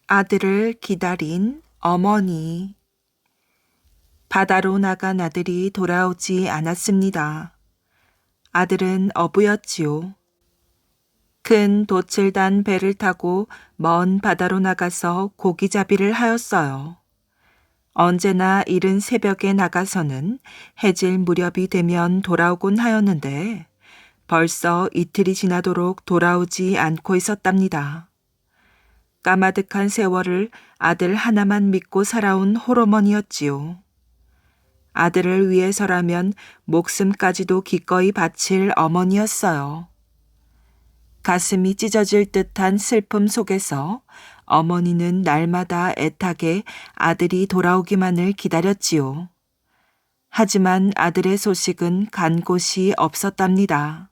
아들을 기다린 어머니. 바다로 나간 아들이 돌아오지 않았습니다. 아들은 어부였지요. 큰 돛을 단 배를 타고 먼 바다로 나가서 고기잡이를 하였어요. 언제나 이른 새벽에 나가서는 해질 무렵이 되면 돌아오곤 하였는데 벌써 이틀이 지나도록 돌아오지 않고 있었답니다. 까마득한 세월을 아들 하나만 믿고 살아온 홀어머니였지요. 아들을 위해서라면 목숨까지도 기꺼이 바칠 어머니였어요. 가슴이 찢어질 듯한 슬픔 속에서 어머니는 날마다 애타게 아들이 돌아오기만을 기다렸지요. 하지만 아들의 소식은 간 곳이 없었답니다.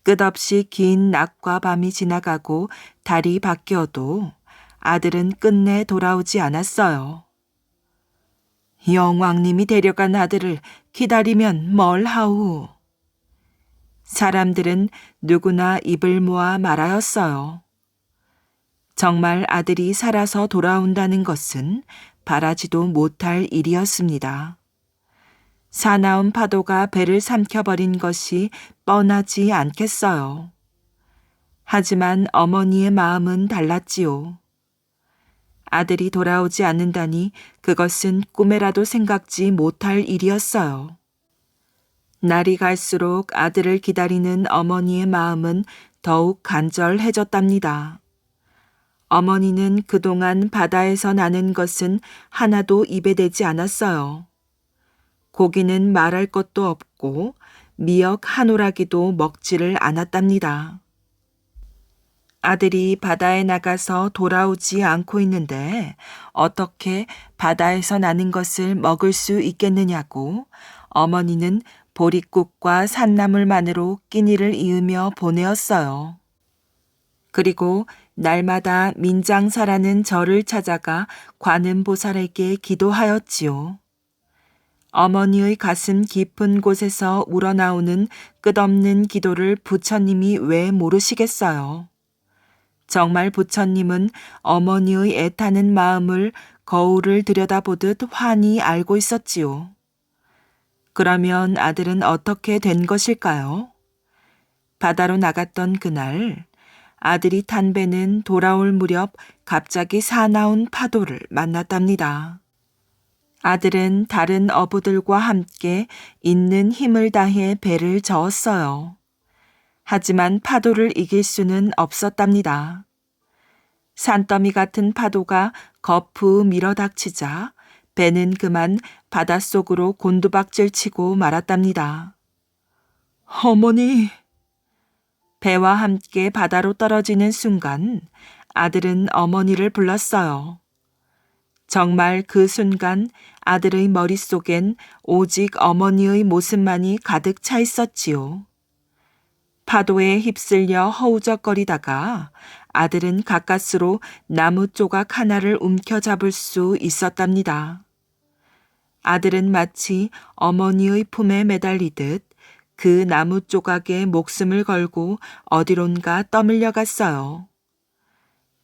끝없이 긴 낮과 밤이 지나가고 달이 바뀌어도 아들은 끝내 돌아오지 않았어요. 영왕님이 데려간 아들을 기다리면 뭘 하우? 사람들은 누구나 입을 모아 말하였어요. 정말 아들이 살아서 돌아온다는 것은 바라지도 못할 일이었습니다. 사나운 파도가 배를 삼켜버린 것이 뻔하지 않겠어요. 하지만 어머니의 마음은 달랐지요. 아들이 돌아오지 않는다니 그것은 꿈에라도 생각지 못할 일이었어요. 날이 갈수록 아들을 기다리는 어머니의 마음은 더욱 간절해졌답니다. 어머니는 그동안 바다에서 나는 것은 하나도 입에 대지 않았어요. 고기는 말할 것도 없고 미역 한 오라기도 먹지를 않았답니다. 아들이 바다에 나가서 돌아오지 않고 있는데 어떻게 바다에서 나는 것을 먹을 수 있겠느냐고 어머니는 보릿국과 산나물만으로 끼니를 이으며 보내었어요. 그리고 날마다 민장사라는 절을 찾아가 관음보살에게 기도하였지요. 어머니의 가슴 깊은 곳에서 우러나오는 끝없는 기도를 부처님이 왜 모르시겠어요? 정말 부처님은 어머니의 애타는 마음을 거울을 들여다보듯 환히 알고 있었지요. 그러면 아들은 어떻게 된 것일까요? 바다로 나갔던 그날 아들이 탄 배는 돌아올 무렵 갑자기 사나운 파도를 만났답니다. 아들은 다른 어부들과 함께 있는 힘을 다해 배를 저었어요. 하지만 파도를 이길 수는 없었답니다. 산더미 같은 파도가 거푸 밀어닥치자 배는 그만 바닷속으로 곤두박질 치고 말았답니다. 어머니! 배와 함께 바다로 떨어지는 순간 아들은 어머니를 불렀어요. 정말 그 순간 아들의 머릿속엔 오직 어머니의 모습만이 가득 차 있었지요. 파도에 휩쓸려 허우적거리다가 아들은 가까스로 나무 조각 하나를 움켜잡을 수 있었답니다. 아들은 마치 어머니의 품에 매달리듯 그 나무 조각에 목숨을 걸고 어디론가 떠밀려 갔어요.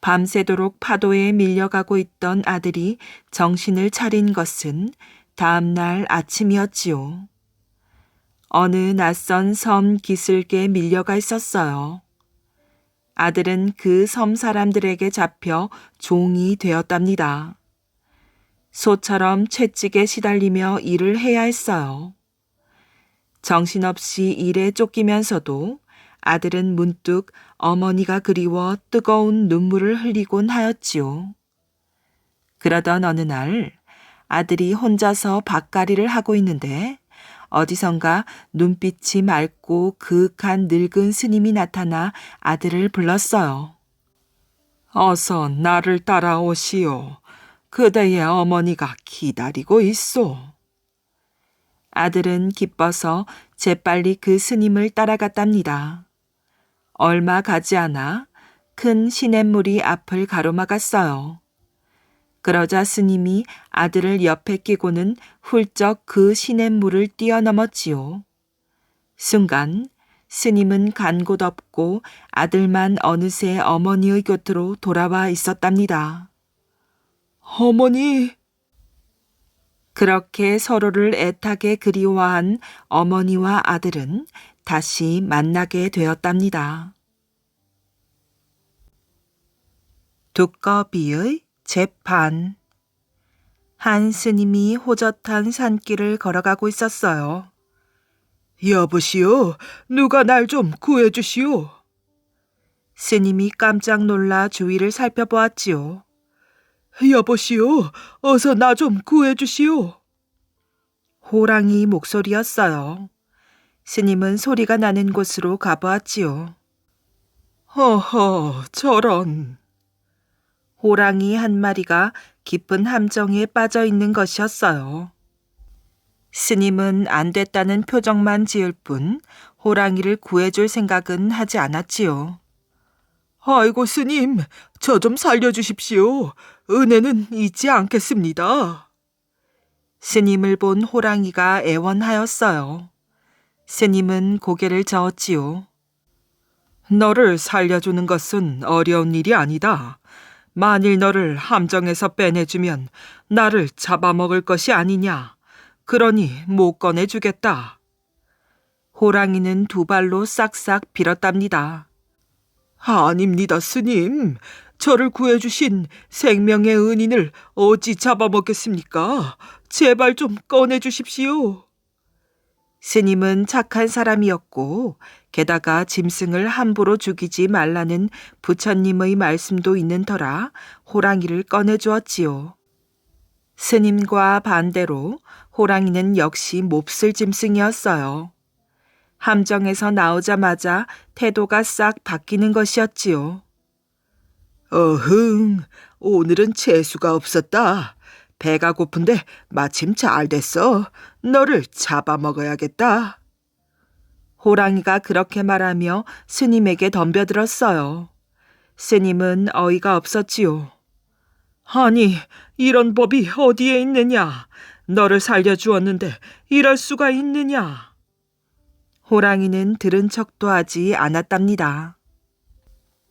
밤새도록 파도에 밀려가고 있던 아들이 정신을 차린 것은 다음 날 아침이었지요. 어느 낯선 섬 기슭에 밀려가 있었어요. 아들은 그 섬 사람들에게 잡혀 종이 되었답니다. 소처럼 채찍에 시달리며 일을 해야 했어요. 정신없이 일에 쫓기면서도 아들은 문득 어머니가 그리워 뜨거운 눈물을 흘리곤 하였지요. 그러던 어느 날 아들이 혼자서 밭갈이를 하고 있는데 어디선가 눈빛이 맑고 그윽한 늙은 스님이 나타나 아들을 불렀어요. 어서 나를 따라오시오. 그대의 어머니가 기다리고 있소. 아들은 기뻐서 재빨리 그 스님을 따라갔답니다. 얼마 가지 않아 큰 시냇물이 앞을 가로막았어요. 그러자 스님이 아들을 옆에 끼고는 훌쩍 그 시냇물을 뛰어넘었지요. 순간 스님은 간 곳 없고 아들만 어느새 어머니의 곁으로 돌아와 있었답니다. 어머니! 그렇게 서로를 애타게 그리워한 어머니와 아들은 다시 만나게 되었답니다. 두꺼비의 재판. 한 스님이 호젓한 산길을 걸어가고 있었어요. 여보시오, 누가 날 좀 구해주시오. 스님이 깜짝 놀라 주위를 살펴보았지요. 여보시오, 어서 나 좀 구해주시오. 호랑이 목소리였어요. 스님은 소리가 나는 곳으로 가보았지요. 허허, 저런. 호랑이 한 마리가 깊은 함정에 빠져 있는 것이었어요. 스님은 안 됐다는 표정만 지을 뿐 호랑이를 구해줄 생각은 하지 않았지요. 아이고 스님, 저 좀 살려주십시오. 은혜는 잊지 않겠습니다. 스님을 본 호랑이가 애원하였어요. 스님은 고개를 저었지요. 너를 살려주는 것은 어려운 일이 아니다. 만일 너를 함정에서 빼내주면 나를 잡아먹을 것이 아니냐. 그러니 못 꺼내주겠다. 호랑이는 두 발로 싹싹 빌었답니다. 아닙니다, 스님. 저를 구해주신 생명의 은인을 어찌 잡아먹겠습니까? 제발 좀 꺼내주십시오. 스님은 착한 사람이었고 게다가 짐승을 함부로 죽이지 말라는 부처님의 말씀도 있는 터라 호랑이를 꺼내주었지요. 스님과 반대로 호랑이는 역시 몹쓸 짐승이었어요. 함정에서 나오자마자 태도가 싹 바뀌는 것이었지요. 어흥, 오늘은 재수가 없었다. 배가 고픈데 마침 잘 됐어. 너를 잡아먹어야겠다. 호랑이가 그렇게 말하며 스님에게 덤벼들었어요. 스님은 어이가 없었지요. 아니, 이런 법이 어디에 있느냐? 너를 살려주었는데 이럴 수가 있느냐? 호랑이는 들은 척도 하지 않았답니다.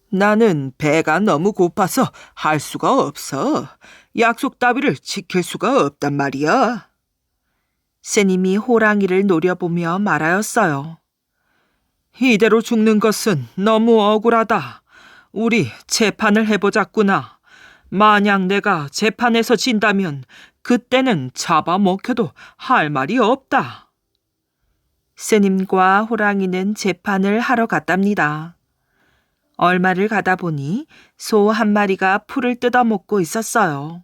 나는 배가 너무 고파서 할 수가 없어. 약속 따위를 지킬 수가 없단 말이야. 스님이 호랑이를 노려보며 말하였어요. 이대로 죽는 것은 너무 억울하다. 우리 재판을 해보자꾸나. 만약 내가 재판에서 진다면 그때는 잡아먹혀도 할 말이 없다. 스님과 호랑이는 재판을 하러 갔답니다. 얼마를 가다 보니 소 한 마리가 풀을 뜯어먹고 있었어요.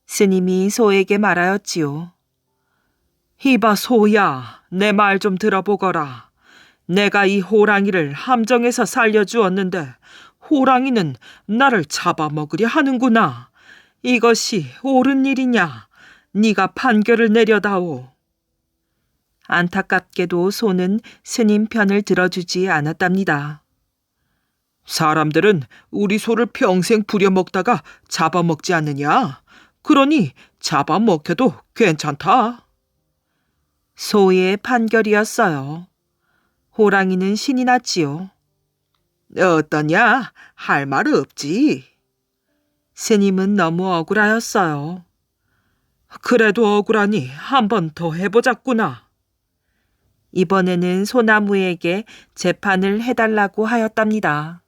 스님이 소에게 말하였지요. 이봐 소야, 내 말 좀 들어보거라. 내가 이 호랑이를 함정에서 살려주었는데 호랑이는 나를 잡아먹으려 하는구나. 이것이 옳은 일이냐? 네가 판결을 내려다오. 안타깝게도 소는 스님 편을 들어주지 않았답니다. 사람들은 우리 소를 평생 부려먹다가 잡아먹지 않느냐? 그러니 잡아먹혀도 괜찮다. 소의 판결이었어요. 호랑이는 신이 났지요. 어떠냐? 할 말 없지. 스님은 너무 억울하였어요. 그래도 억울하니 한 번 더 해보자꾸나. 이번에는 소나무에게 재판을 해달라고 하였답니다.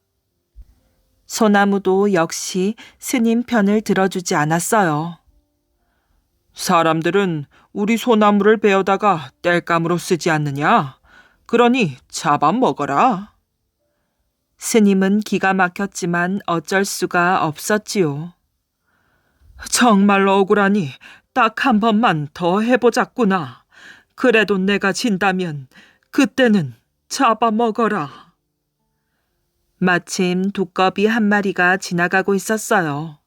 소나무도 역시 스님 편을 들어주지 않았어요. 사람들은 우리 소나무를 베어다가 땔감으로 쓰지 않느냐? 그러니 잡아먹어라. 스님은 기가 막혔지만 어쩔 수가 없었지요. 정말 억울하니 딱 한 번만 더 해보자꾸나. 그래도 내가 진다면 그때는 잡아먹어라. 마침 두꺼비 한 마리가 지나가고 있었어요.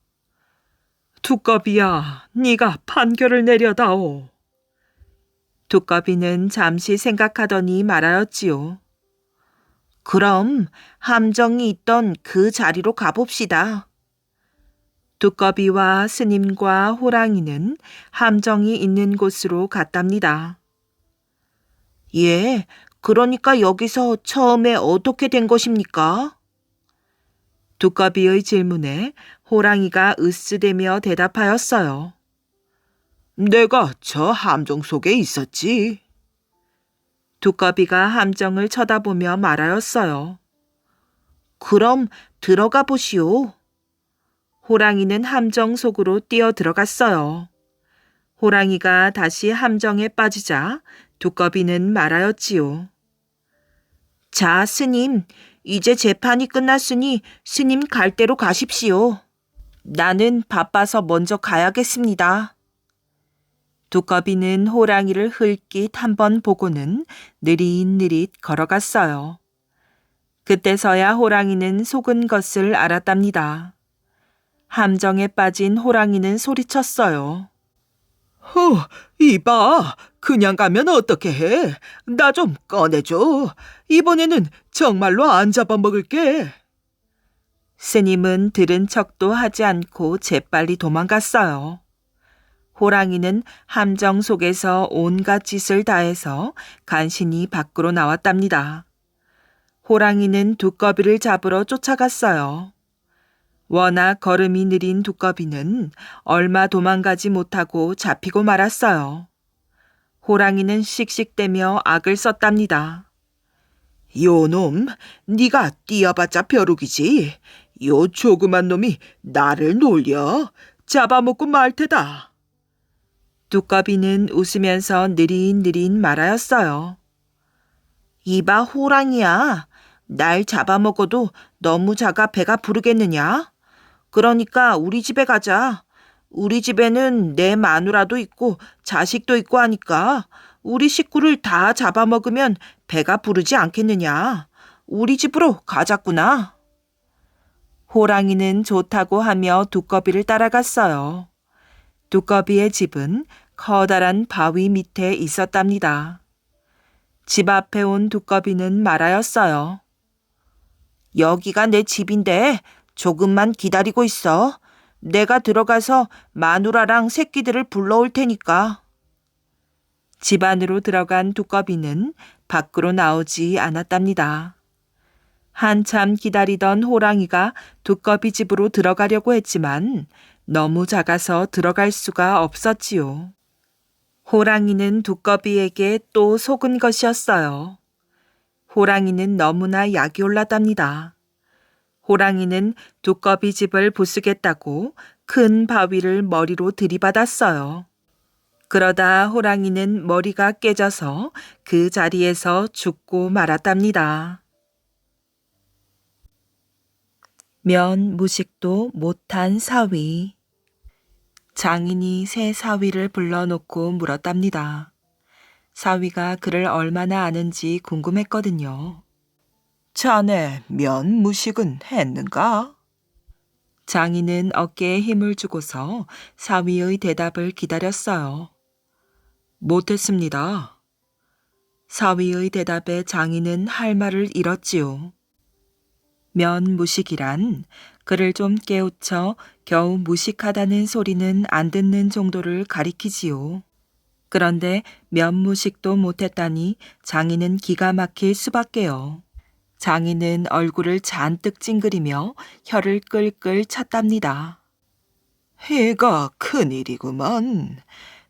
두꺼비야, 네가 판결을 내려다오. 두꺼비는 잠시 생각하더니 말하였지요. 그럼 함정이 있던 그 자리로 가봅시다. 두꺼비와 스님과 호랑이는 함정이 있는 곳으로 갔답니다. 예, 그러니까 여기서 처음에 어떻게 된 것입니까? 두꺼비의 질문에 호랑이가 으스대며 대답하였어요. 내가 저 함정 속에 있었지. 두꺼비가 함정을 쳐다보며 말하였어요. 그럼 들어가 보시오. 호랑이는 함정 속으로 뛰어 들어갔어요. 호랑이가 다시 함정에 빠지자 두꺼비는 말하였지요. 자, 스님, 이제 재판이 끝났으니 스님 갈 대로 가십시오. 나는 바빠서 먼저 가야겠습니다. 두꺼비는 호랑이를 흘낏 한번 보고는 느릿느릿 걸어갔어요. 그때서야 호랑이는 속은 것을 알았답니다. 함정에 빠진 호랑이는 소리쳤어요. 이봐, 그냥 가면 어떻게 해? 나 좀 꺼내줘. 이번에는 정말로 안 잡아먹을게. 스님은 들은 척도 하지 않고 재빨리 도망갔어요. 호랑이는 함정 속에서 온갖 짓을 다해서 간신히 밖으로 나왔답니다. 호랑이는 두꺼비를 잡으러 쫓아갔어요. 워낙 걸음이 느린 두꺼비는 얼마 도망가지 못하고 잡히고 말았어요. 호랑이는 씩씩대며 악을 썼답니다. 요놈, 네가 뛰어봤자 벼룩이지. 요 조그만 놈이 나를 놀려 잡아먹고 말 테다. 두꺼비는 웃으면서 느릿느릿 말하였어요. 이봐 호랑이야, 날 잡아먹어도 너무 작아 배가 부르겠느냐? 그러니까 우리 집에 가자. 우리 집에는 내 마누라도 있고 자식도 있고 하니까 우리 식구를 다 잡아먹으면 배가 부르지 않겠느냐. 우리 집으로 가자꾸나. 호랑이는 좋다고 하며 두꺼비를 따라갔어요. 두꺼비의 집은 커다란 바위 밑에 있었답니다. 집 앞에 온 두꺼비는 말하였어요. 여기가 내 집인데 조금만 기다리고 있어. 내가 들어가서 마누라랑 새끼들을 불러올 테니까. 집 안으로 들어간 두꺼비는 밖으로 나오지 않았답니다. 한참 기다리던 호랑이가 두꺼비 집으로 들어가려고 했지만 너무 작아서 들어갈 수가 없었지요. 호랑이는 두꺼비에게 또 속은 것이었어요. 호랑이는 너무나 약이 올랐답니다. 호랑이는 두꺼비 집을 부수겠다고 큰 바위를 머리로 들이받았어요. 그러다 호랑이는 머리가 깨져서 그 자리에서 죽고 말았답니다. 면 무식도 못한 사위. 장인이 새 사위를 불러놓고 물었답니다. 사위가 그를 얼마나 아는지 궁금했거든요. 자네 면 무식은 했는가? 장인은 어깨에 힘을 주고서 사위의 대답을 기다렸어요. 못했습니다. 사위의 대답에 장인은 할 말을 잃었지요. 면 무식이란 그를 좀 깨우쳐 겨우 무식하다는 소리는 안 듣는 정도를 가리키지요. 그런데 면 무식도 못했다니 장인은 기가 막힐 수밖에요. 장인은 얼굴을 잔뜩 찡그리며 혀를 끌끌 찼답니다. 해가 큰일이구먼.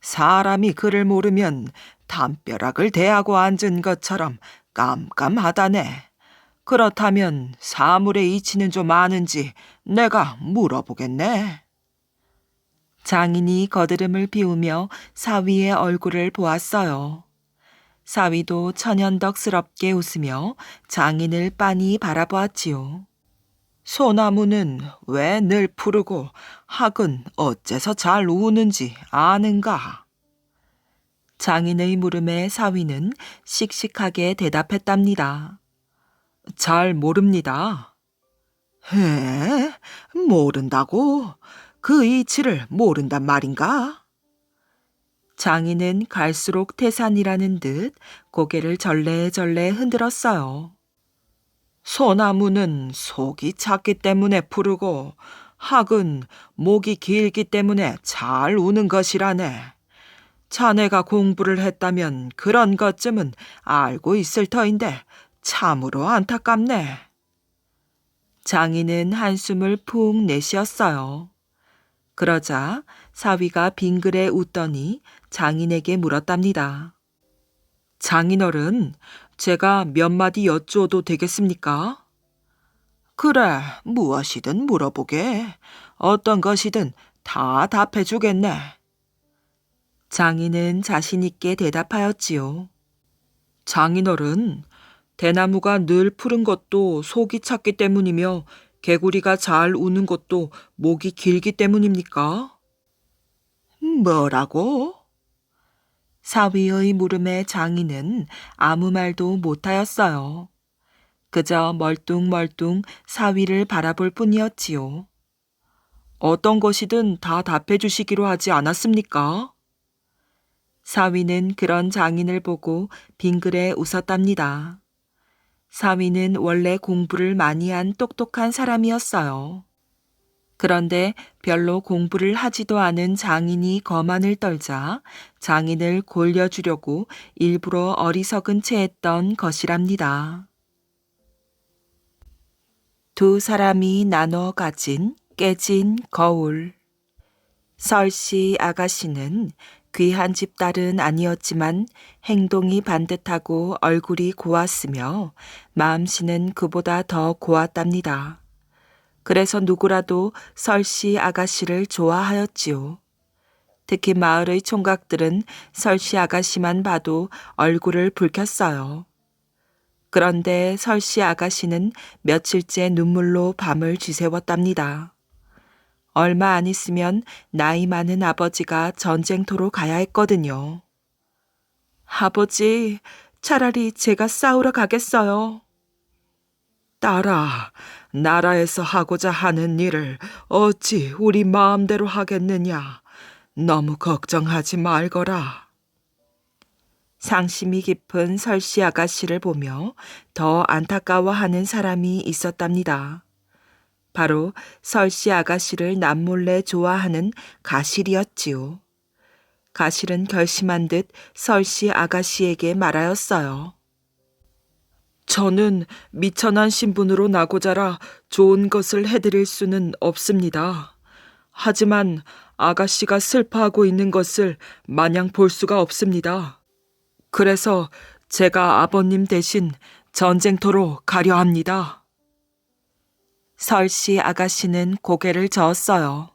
사람이 그를 모르면 담벼락을 대하고 앉은 것처럼 깜깜하다네. 그렇다면 사물의 이치는 좀 아는지 내가 물어보겠네. 장인이 거드름을 피우며 사위의 얼굴을 보았어요. 사위도 천연덕스럽게 웃으며 장인을 빤히 바라보았지요. 소나무는 왜 늘 푸르고 학은 어째서 잘 우는지 아는가? 장인의 물음에 사위는 씩씩하게 대답했답니다. 잘 모릅니다. 에? 모른다고? 그 이치를 모른단 말인가? 장인은 갈수록 태산이라는 듯 고개를 절레절레 흔들었어요. 소나무는 속이 작기 때문에 푸르고 학은 목이 길기 때문에 잘 우는 것이라네. 자네가 공부를 했다면 그런 것쯤은 알고 있을 터인데 참으로 안타깝네. 장인은 한숨을 푹 내쉬었어요. 그러자 사위가 빙그레 웃더니 장인에게 물었답니다. 장인어른, 제가 몇 마디 여쭈어도 되겠습니까? 그래, 무엇이든 물어보게. 어떤 것이든 다 답해주겠네. 장인은 자신 있게 대답하였지요. 장인어른, 대나무가 늘 푸른 것도 속이 찼기 때문이며 개구리가 잘 우는 것도 목이 길기 때문입니까? 뭐라고? 사위의 물음에 장인은 아무 말도 못하였어요. 그저 멀뚱멀뚱 사위를 바라볼 뿐이었지요. 어떤 것이든 다 답해 주시기로 하지 않았습니까? 사위는 그런 장인을 보고 빙그레 웃었답니다. 사위는 원래 공부를 많이 한 똑똑한 사람이었어요. 그런데 별로 공부를 하지도 않은 장인이 거만을 떨자 장인을 골려주려고 일부러 어리석은 채 했던 것이랍니다. 두 사람이 나눠 가진 깨진 거울. 설씨 아가씨는 귀한 집 딸은 아니었지만 행동이 반듯하고 얼굴이 고왔으며 마음씨는 그보다 더 고왔답니다. 그래서 누구라도 설씨 아가씨를 좋아하였지요. 특히 마을의 총각들은 설씨 아가씨만 봐도 얼굴을 붉혔어요. 그런데 설씨 아가씨는 며칠째 눈물로 밤을 쥐새웠답니다. 얼마 안 있으면 나이 많은 아버지가 전쟁터로 가야 했거든요. 아버지, 차라리 제가 싸우러 가겠어요. 딸아, 나라에서 하고자 하는 일을 어찌 우리 마음대로 하겠느냐. 너무 걱정하지 말거라. 상심이 깊은 설씨 아가씨를 보며 더 안타까워하는 사람이 있었답니다. 바로 설씨 아가씨를 남몰래 좋아하는 가실이었지요. 가실은 결심한 듯 설씨 아가씨에게 말하였어요. 저는 미천한 신분으로 나고 자라 좋은 것을 해드릴 수는 없습니다. 하지만 아가씨가 슬퍼하고 있는 것을 마냥 볼 수가 없습니다. 그래서 제가 아버님 대신 전쟁터로 가려 합니다. 설씨 아가씨는 고개를 저었어요.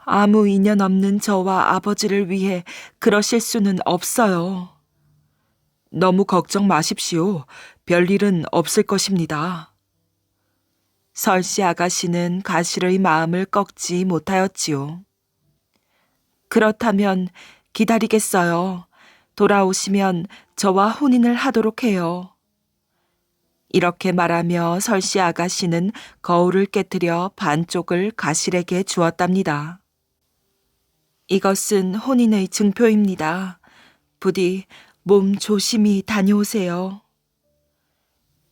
아무 인연 없는 저와 아버지를 위해 그러실 수는 없어요. 너무 걱정 마십시오. 별일은 없을 것입니다. 설씨 아가씨는 가실의 마음을 꺾지 못하였지요. 그렇다면 기다리겠어요. 돌아오시면 저와 혼인을 하도록 해요. 이렇게 말하며 설씨 아가씨는 거울을 깨트려 반쪽을 가실에게 주었답니다. 이것은 혼인의 증표입니다. 부디 몸 조심히 다녀오세요.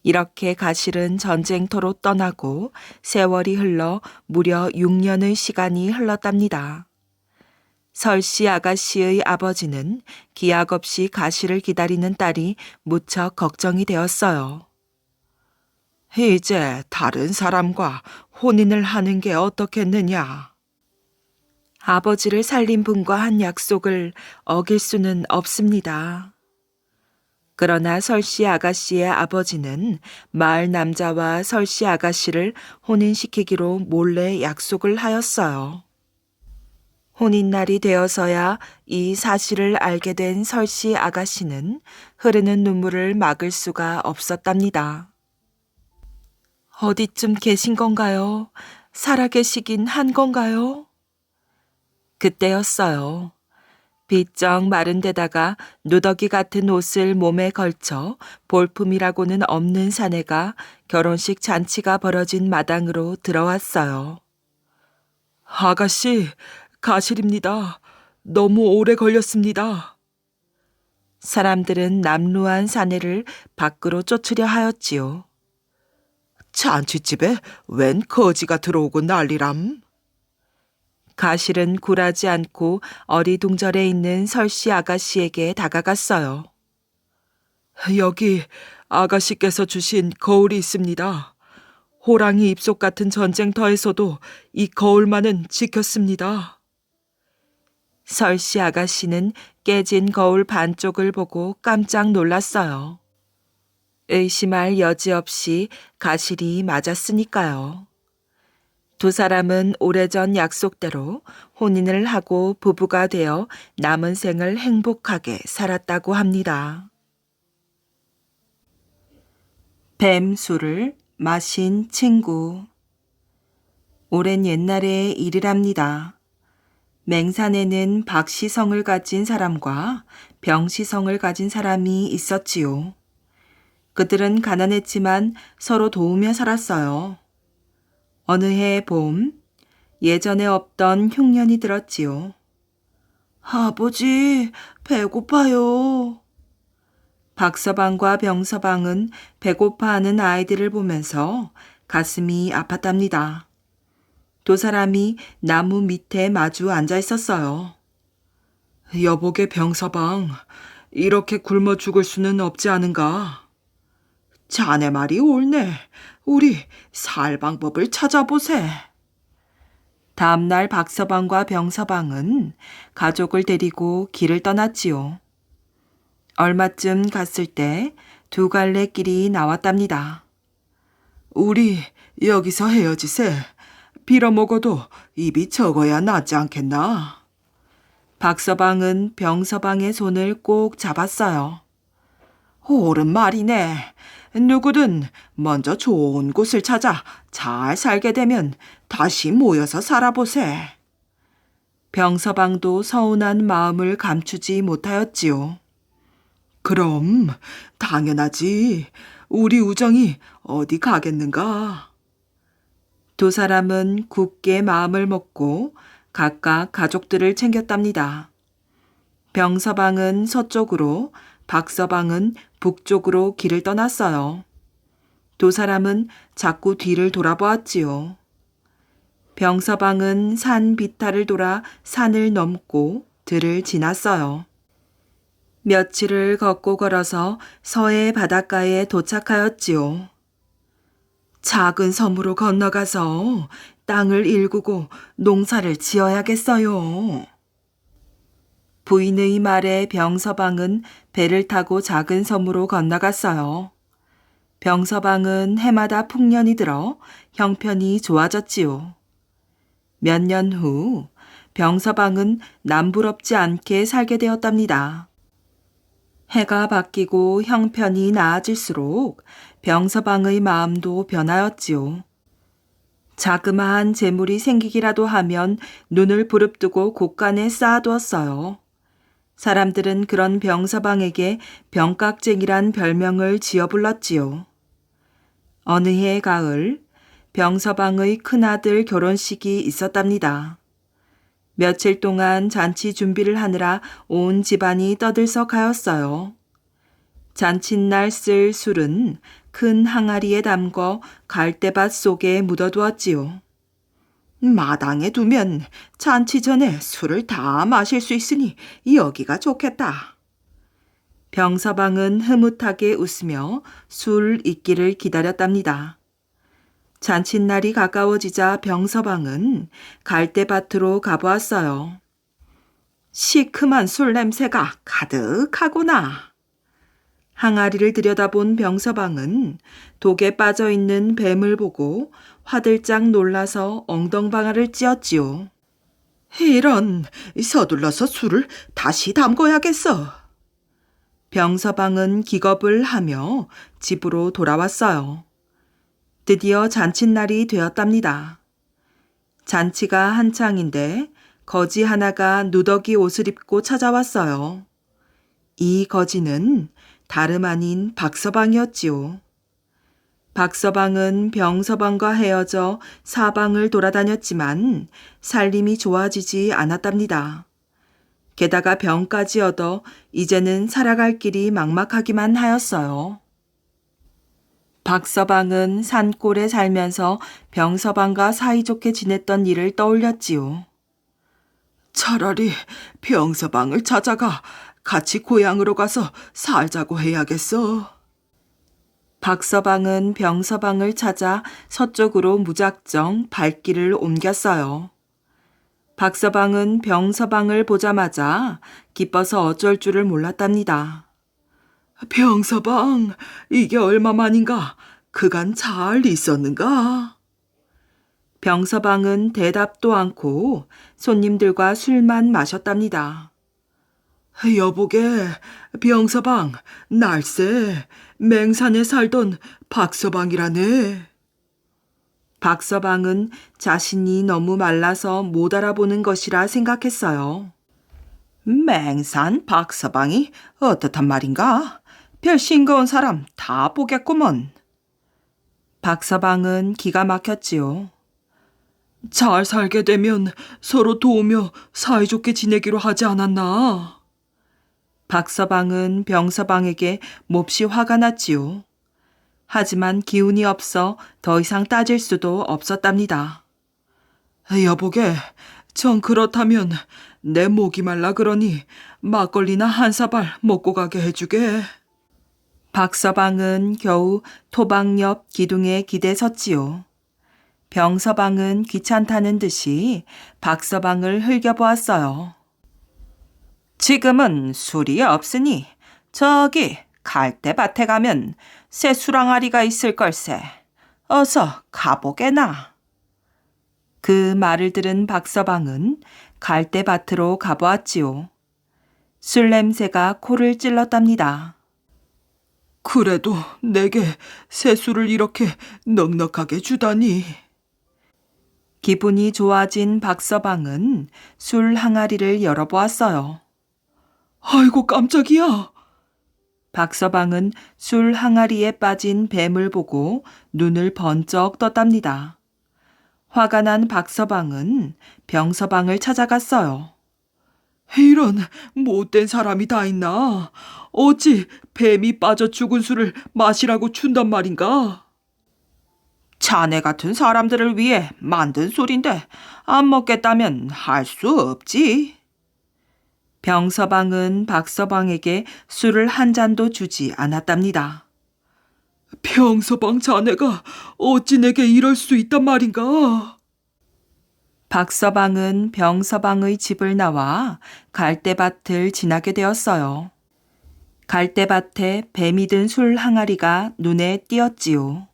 이렇게 가실은 전쟁터로 떠나고 세월이 흘러 무려 6년의 시간이 흘렀답니다. 설씨 아가씨의 아버지는 기약 없이 가실을 기다리는 딸이 무척 걱정이 되었어요. 이제 다른 사람과 혼인을 하는 게 어떻겠느냐? 아버지를 살린 분과 한 약속을 어길 수는 없습니다. 그러나 설씨 아가씨의 아버지는 마을 남자와 설씨 아가씨를 혼인시키기로 몰래 약속을 하였어요. 혼인날이 되어서야 이 사실을 알게 된 설씨 아가씨는 흐르는 눈물을 막을 수가 없었답니다. 어디쯤 계신 건가요? 살아계시긴 한 건가요? 그때였어요. 비쩍 마른 데다가 누더기 같은 옷을 몸에 걸쳐 볼품이라고는 없는 사내가 결혼식 잔치가 벌어진 마당으로 들어왔어요. 아가씨, 가실입니다. 너무 오래 걸렸습니다. 사람들은 남루한 사내를 밖으로 쫓으려 하였지요. 잔치집에 웬 거지가 들어오고 난리람? 가실은 굴하지 않고 어리둥절해 있는 설씨 아가씨에게 다가갔어요. 여기 아가씨께서 주신 거울이 있습니다. 호랑이 입속 같은 전쟁터에서도 이 거울만은 지켰습니다. 설씨 아가씨는 깨진 거울 반쪽을 보고 깜짝 놀랐어요. 의심할 여지 없이 가실이 맞았으니까요. 두 사람은 오래전 약속대로 혼인을 하고 부부가 되어 남은 생을 행복하게 살았다고 합니다. 뱀술을 마신 친구. 오랜 옛날의 일이랍니다. 맹산에는 박시성을 가진 사람과 병시성을 가진 사람이 있었지요. 그들은 가난했지만 서로 도우며 살았어요. 어느 해 봄, 예전에 없던 흉년이 들었지요. 아버지, 배고파요. 박서방과 병서방은 배고파하는 아이들을 보면서 가슴이 아팠답니다. 두 사람이 나무 밑에 마주 앉아 있었어요. 여보게 병서방, 이렇게 굶어 죽을 수는 없지 않은가? 자네 말이 옳네. 우리 살 방법을 찾아보세. 다음날 박서방과 병서방은 가족을 데리고 길을 떠났지요. 얼마쯤 갔을 때 두 갈래 길이 나왔답니다. 우리 여기서 헤어지세. 빌어먹어도 입이 적어야 낫지 않겠나? 박서방은 병서방의 손을 꼭 잡았어요. 옳은 말이네. 누구든 먼저 좋은 곳을 찾아 잘 살게 되면 다시 모여서 살아보세. 병서방도 서운한 마음을 감추지 못하였지요. 그럼 당연하지. 우리 우정이 어디 가겠는가? 두 사람은 굳게 마음을 먹고 각각 가족들을 챙겼답니다. 병서방은 서쪽으로, 박서방은 북쪽으로 길을 떠났어요. 두 사람은 자꾸 뒤를 돌아보았지요. 병서방은 산 비탈을 돌아 산을 넘고 들을 지났어요. 며칠을 걷고 걸어서 서해 바닷가에 도착하였지요. 작은 섬으로 건너가서 땅을 일구고 농사를 지어야겠어요. 부인의 말에 병서방은 배를 타고 작은 섬으로 건너갔어요. 병서방은 해마다 풍년이 들어 형편이 좋아졌지요. 몇 년 후 병서방은 남부럽지 않게 살게 되었답니다. 해가 바뀌고 형편이 나아질수록 병서방의 마음도 변하였지요. 자그마한 재물이 생기기라도 하면 눈을 부릅뜨고 곳간에 쌓아두었어요. 사람들은 그런 병서방에게 병깍쟁이란 별명을 지어 불렀지요. 어느 해 가을, 병서방의 큰아들 결혼식이 있었답니다. 며칠 동안 잔치 준비를 하느라 온 집안이 떠들썩하였어요. 잔칫날 쓸 술은 큰 항아리에 담궈 갈대밭 속에 묻어두었지요. 마당에 두면 잔치 전에 술을 다 마실 수 있으니 여기가 좋겠다. 병서방은 흐뭇하게 웃으며 술 있기를 기다렸답니다. 잔칫날이 가까워지자 병서방은 갈대밭으로 가보았어요. 시큼한 술 냄새가 가득하구나. 항아리를 들여다본 병서방은 독에 빠져있는 뱀을 보고 화들짝 놀라서 엉덩방아를 찧었지요. 이런, 서둘러서 술을 다시 담궈야겠어. 병서방은 기겁을 하며 집으로 돌아왔어요. 드디어 잔칫날이 되었답니다. 잔치가 한창인데 거지 하나가 누더기 옷을 입고 찾아왔어요. 이 거지는 다름 아닌 박서방이었지요. 박서방은 병서방과 헤어져 사방을 돌아다녔지만 살림이 좋아지지 않았답니다. 게다가 병까지 얻어 이제는 살아갈 길이 막막하기만 하였어요. 박서방은 산골에 살면서 병서방과 사이좋게 지냈던 일을 떠올렸지요. 차라리 병서방을 찾아가 같이 고향으로 가서 살자고 해야겠어. 박서방은 병서방을 찾아 서쪽으로 무작정 발길을 옮겼어요. 박서방은 병서방을 보자마자 기뻐서 어쩔 줄을 몰랐답니다. 병서방, 이게 얼마만인가? 그간 잘 있었는가? 병서방은 대답도 않고 손님들과 술만 마셨답니다. 여보게, 병서방, 날새 맹산에 살던 박서방이라네. 박서방은 자신이 너무 말라서 못 알아보는 것이라 생각했어요. 맹산 박서방이 어떻단 말인가? 별 싱거운 사람 다 보겠구먼. 박서방은 기가 막혔지요. 잘 살게 되면 서로 도우며 사이좋게 지내기로 하지 않았나? 박서방은 병서방에게 몹시 화가 났지요. 하지만 기운이 없어 더 이상 따질 수도 없었답니다. 여보게, 정 그렇다면 내 목이 말라 그러니 막걸리나 한 사발 먹고 가게 해주게. 박서방은 겨우 토방 옆 기둥에 기대 섰지요. 병서방은 귀찮다는 듯이 박서방을 흘겨보았어요. 지금은 술이 없으니 저기 갈대밭에 가면 새 수랑아리가 있을 걸세. 어서 가보게나. 그 말을 들은 박서방은 갈대밭으로 가보았지요. 술 냄새가 코를 찔렀답니다. 그래도 내게 새 술을 이렇게 넉넉하게 주다니. 기분이 좋아진 박서방은 술 항아리를 열어보았어요. 아이고 깜짝이야. 박서방은 술 항아리에 빠진 뱀을 보고 눈을 번쩍 떴답니다. 화가 난 박서방은 병서방을 찾아갔어요. 이런 못된 사람이 다 있나? 어찌 뱀이 빠져 죽은 술을 마시라고 준단 말인가? 자네 같은 사람들을 위해 만든 술인데 안 먹겠다면 할 수 없지. 병서방은 박서방에게 술을 한 잔도 주지 않았답니다. 병서방 자네가 어찌 내게 이럴 수 있단 말인가? 박서방은 병서방의 집을 나와 갈대밭을 지나게 되었어요. 갈대밭에 뱀이 든 술 항아리가 눈에 띄었지요.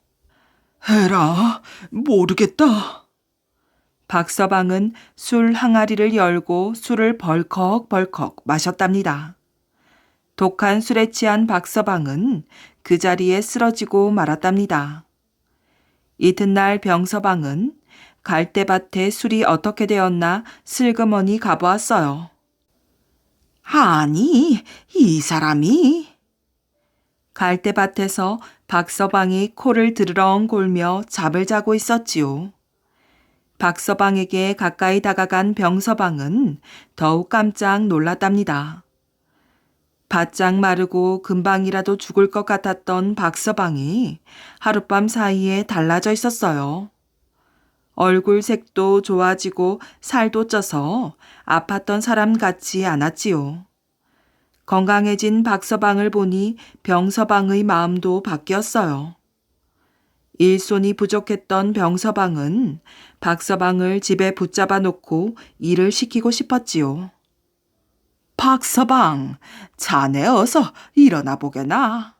에라, 모르겠다. 박서방은 술 항아리를 열고 술을 벌컥벌컥 마셨답니다. 독한 술에 취한 박서방은 그 자리에 쓰러지고 말았답니다. 이튿날 병서방은 갈대밭에 술이 어떻게 되었나 슬그머니 가보았어요. 아니, 이 사람이... 갈대밭에서 박서방이 코를 드르렁 골며 잠을 자고 있었지요. 박서방에게 가까이 다가간 병서방은 더욱 깜짝 놀랐답니다. 바짝 마르고 금방이라도 죽을 것 같았던 박서방이 하룻밤 사이에 달라져 있었어요. 얼굴 색도 좋아지고 살도 쪄서 아팠던 사람 같지 않았지요. 건강해진 박서방을 보니 병서방의 마음도 바뀌었어요. 일손이 부족했던 병서방은 박서방을 집에 붙잡아 놓고 일을 시키고 싶었지요. 박서방, 자네 어서 일어나 보게나.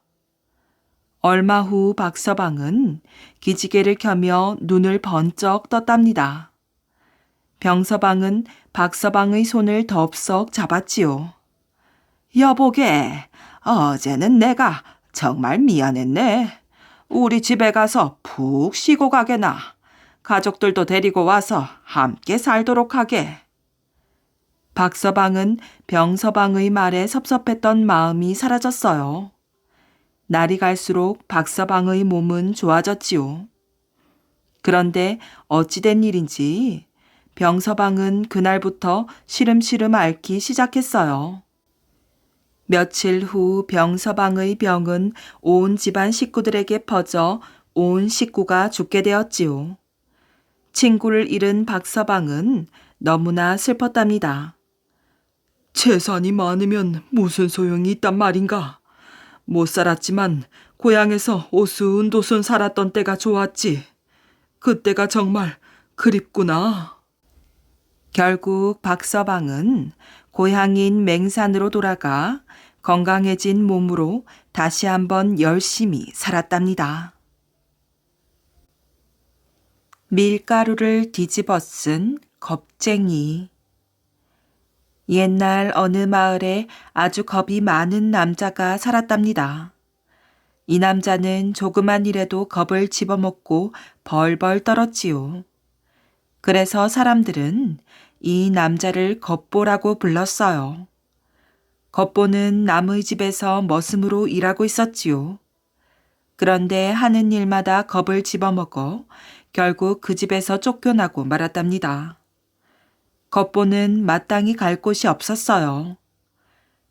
얼마 후 박서방은 기지개를 켜며 눈을 번쩍 떴답니다. 병서방은 박서방의 손을 덥석 잡았지요. 여보게, 어제는 내가 정말 미안했네. 우리 집에 가서 푹 쉬고 가게나. 가족들도 데리고 와서 함께 살도록 하게. 박서방은 병서방의 말에 섭섭했던 마음이 사라졌어요. 날이 갈수록 박서방의 몸은 좋아졌지요. 그런데 어찌된 일인지 병서방은 그날부터 시름시름 앓기 시작했어요. 며칠 후 병서방의 병은 온 집안 식구들에게 퍼져 온 식구가 죽게 되었지요. 친구를 잃은 박서방은 너무나 슬펐답니다. 재산이 많으면 무슨 소용이 있단 말인가? 못 살았지만 고향에서 오순도순 살았던 때가 좋았지. 그때가 정말 그립구나. 결국 박서방은 고향인 맹산으로 돌아가 건강해진 몸으로 다시 한번 열심히 살았답니다. 밀가루를 뒤집어 쓴 겁쟁이. 옛날 어느 마을에 아주 겁이 많은 남자가 살았답니다. 이 남자는 조그만 일에도 겁을 집어먹고 벌벌 떨었지요. 그래서 사람들은 이 남자를 겁보라고 불렀어요. 겁보는 남의 집에서 머슴으로 일하고 있었지요. 그런데 하는 일마다 겁을 집어먹어 결국 그 집에서 쫓겨나고 말았답니다. 겁보는 마땅히 갈 곳이 없었어요.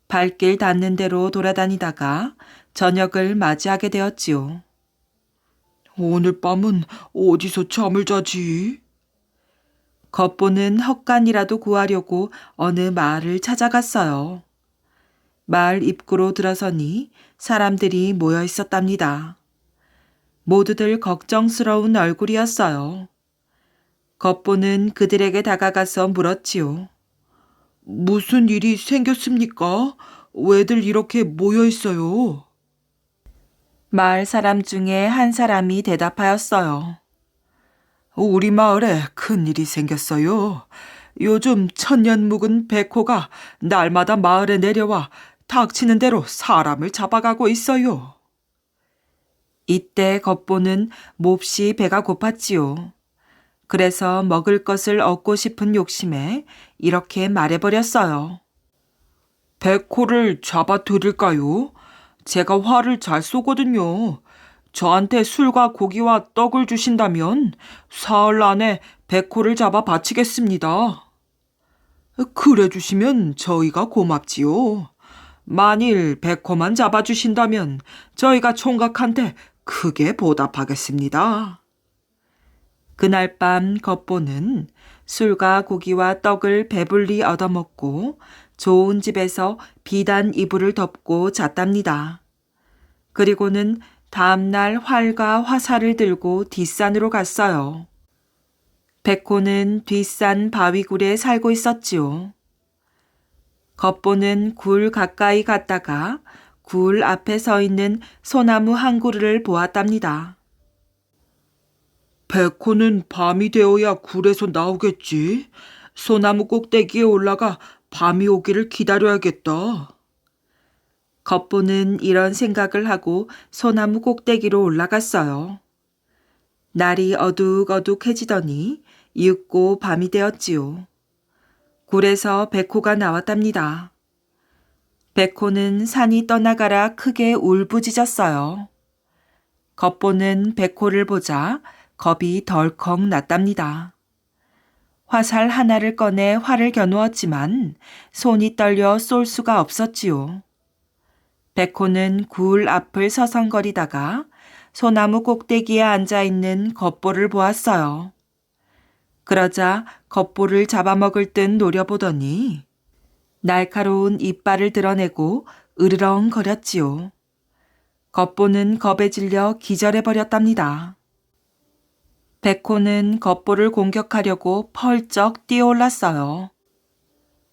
발길 닿는 대로 돌아다니다가 저녁을 맞이하게 되었지요. 오늘 밤은 어디서 잠을 자지? 겁보는 헛간이라도 구하려고 어느 마을을 찾아갔어요. 마을 입구로 들어서니 사람들이 모여 있었답니다. 모두들 걱정스러운 얼굴이었어요. 겁보는 그들에게 다가가서 물었지요. 무슨 일이 생겼습니까? 왜들 이렇게 모여 있어요? 마을 사람 중에 한 사람이 대답하였어요. 우리 마을에 큰일이 생겼어요. 요즘 천년 묵은 백호가 날마다 마을에 내려와 닥치는 대로 사람을 잡아가고 있어요. 이때 겁보는 몹시 배가 고팠지요. 그래서 먹을 것을 얻고 싶은 욕심에 이렇게 말해버렸어요. 백호를 잡아드릴까요? 제가 화를 잘 쏘거든요. 저한테 술과 고기와 떡을 주신다면 사흘 안에 백호를 잡아 바치겠습니다. 그래 주시면 저희가 고맙지요. 만일 백호만 잡아주신다면 저희가 총각한테 크게 보답하겠습니다. 그날 밤 겁보는 술과 고기와 떡을 배불리 얻어먹고 좋은 집에서 비단 이불을 덮고 잤답니다. 그리고는 다음날 활과 화살을 들고 뒷산으로 갔어요. 백호는 뒷산 바위굴에 살고 있었지요. 겁보는 굴 가까이 갔다가 굴 앞에 서 있는 소나무 한 그루를 보았답니다. 백호는 밤이 되어야 굴에서 나오겠지. 소나무 꼭대기에 올라가 밤이 오기를 기다려야겠다. 겁보는 이런 생각을 하고 소나무 꼭대기로 올라갔어요. 날이 어둑어둑해지더니 이윽고 밤이 되었지요. 굴에서 백호가 나왔답니다. 백호는 산이 떠나가라 크게 울부짖었어요. 겁보는 백호를 보자 겁이 덜컥 났답니다. 화살 하나를 꺼내 활을 겨누었지만 손이 떨려 쏠 수가 없었지요. 백호는 굴 앞을 서성거리다가 소나무 꼭대기에 앉아있는 겁보를 보았어요. 그러자 겁보를 잡아먹을 듯 노려보더니 날카로운 이빨을 드러내고 으르렁거렸지요. 겁보는 겁에 질려 기절해버렸답니다. 백호는 겁보를 공격하려고 펄쩍 뛰어올랐어요.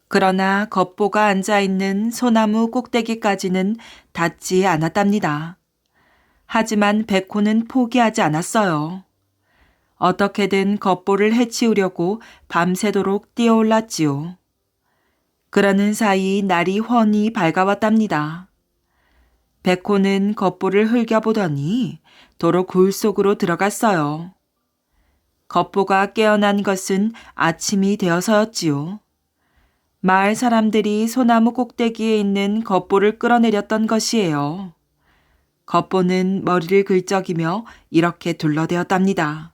그러나 겁보가 앉아있는 소나무 꼭대기까지는 닿지 않았답니다. 하지만 백호는 포기하지 않았어요. 어떻게든 겁보를 해치우려고 밤새도록 뛰어올랐지요. 그러는 사이 날이 훤히 밝아왔답니다. 백호는 겁보를 흘겨보더니 도로 굴 속으로 들어갔어요. 겁보가 깨어난 것은 아침이 되어서였지요. 마을 사람들이 소나무 꼭대기에 있는 겁보를 끌어내렸던 것이에요. 겁보는 머리를 긁적이며 이렇게 둘러대었답니다.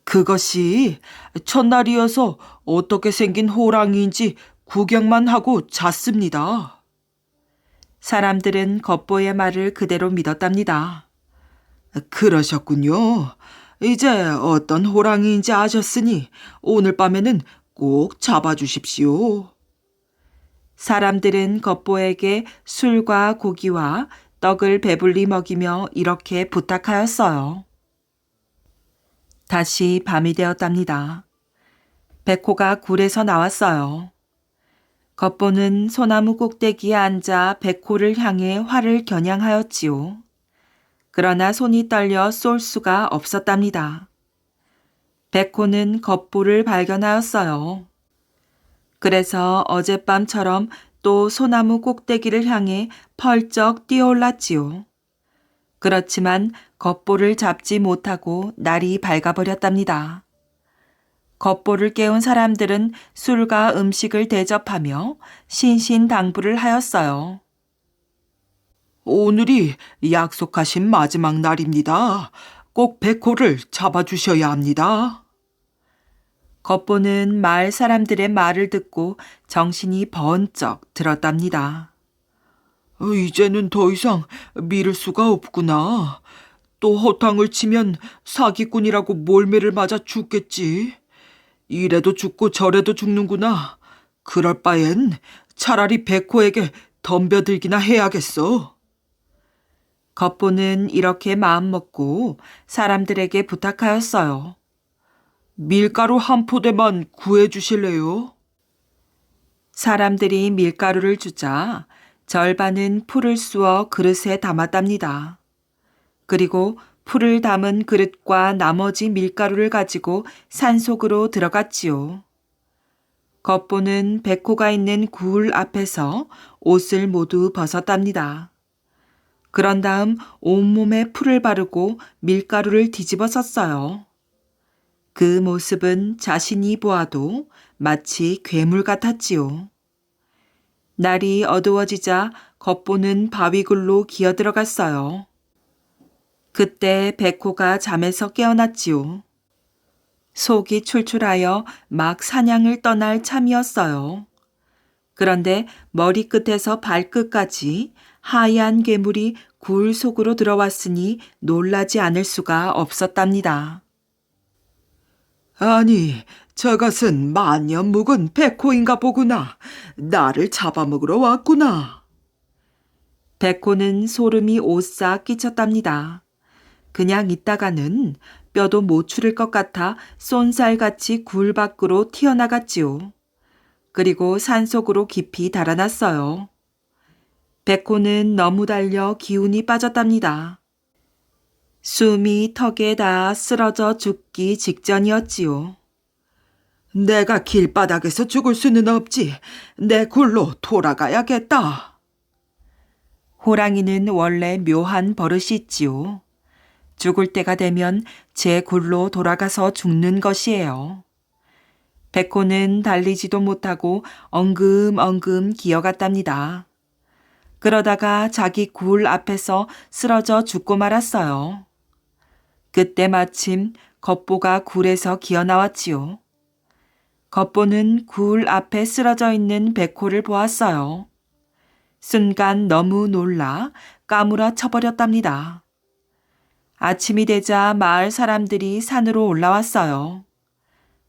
그것이 첫날이어서 어떻게 생긴 호랑이인지 구경만 하고 잤습니다. 사람들은 겁보의 말을 그대로 믿었답니다. 그러셨군요. 이제 어떤 호랑이인지 아셨으니 오늘 밤에는 꼭 잡아주십시오. 사람들은 겉보에게 술과 고기와 떡을 배불리 먹이며 이렇게 부탁하였어요. 다시 밤이 되었답니다. 백호가 굴에서 나왔어요. 겉보는 소나무 꼭대기에 앉아 백호를 향해 활을 겨냥하였지요. 그러나 손이 떨려 쏠 수가 없었답니다. 백호는 겉보를 발견하였어요. 그래서 어젯밤처럼 또 소나무 꼭대기를 향해 펄쩍 뛰어올랐지요. 그렇지만 겉보를 잡지 못하고 날이 밝아버렸답니다. 겉보를 깨운 사람들은 술과 음식을 대접하며 신신당부를 하였어요. 오늘이 약속하신 마지막 날입니다. 꼭 백호를 잡아주셔야 합니다. 겉보는 마을 사람들의 말을 듣고 정신이 번쩍 들었답니다. 이제는 더 이상 미룰 수가 없구나. 또 허탕을 치면 사기꾼이라고 몰매를 맞아 죽겠지. 이래도 죽고 저래도 죽는구나. 그럴 바엔 차라리 백호에게 덤벼들기나 해야겠어. 겉보는 이렇게 마음먹고 사람들에게 부탁하였어요. 밀가루 한 포대만 구해주실래요? 사람들이 밀가루를 주자 절반은 풀을 쑤어 그릇에 담았답니다. 그리고 풀을 담은 그릇과 나머지 밀가루를 가지고 산속으로 들어갔지요. 겉보는 백호가 있는 굴 앞에서 옷을 모두 벗었답니다. 그런 다음 온몸에 풀을 바르고 밀가루를 뒤집어 썼어요. 그 모습은 자신이 보아도 마치 괴물 같았지요. 날이 어두워지자 겉보는 바위굴로 기어들어갔어요. 그때 백호가 잠에서 깨어났지요. 속이 출출하여 막 사냥을 떠날 참이었어요. 그런데 머리끝에서 발끝까지 하얀 괴물이 굴 속으로 들어왔으니 놀라지 않을 수가 없었답니다. 아니, 저것은 만년 묵은 백호인가 보구나. 나를 잡아먹으러 왔구나. 백호는 소름이 오싹 끼쳤답니다. 그냥 있다가는 뼈도 못 추릴 것 같아 쏜살같이 굴 밖으로 튀어나갔지요. 그리고 산속으로 깊이 달아났어요. 백호는 너무 달려 기운이 빠졌답니다. 숨이 턱에 닿아 쓰러져 죽기 직전이었지요. 내가 길바닥에서 죽을 수는 없지. 내 굴로 돌아가야겠다. 호랑이는 원래 묘한 버릇이 있지요. 죽을 때가 되면 제 굴로 돌아가서 죽는 것이에요. 백호는 달리지도 못하고 엉금엉금 기어갔답니다. 그러다가 자기 굴 앞에서 쓰러져 죽고 말았어요. 그때 마침 겉보가 굴에서 기어 나왔지요. 겉보는 굴 앞에 쓰러져 있는 백호를 보았어요. 순간 너무 놀라 까무라 쳐버렸답니다. 아침이 되자 마을 사람들이 산으로 올라왔어요.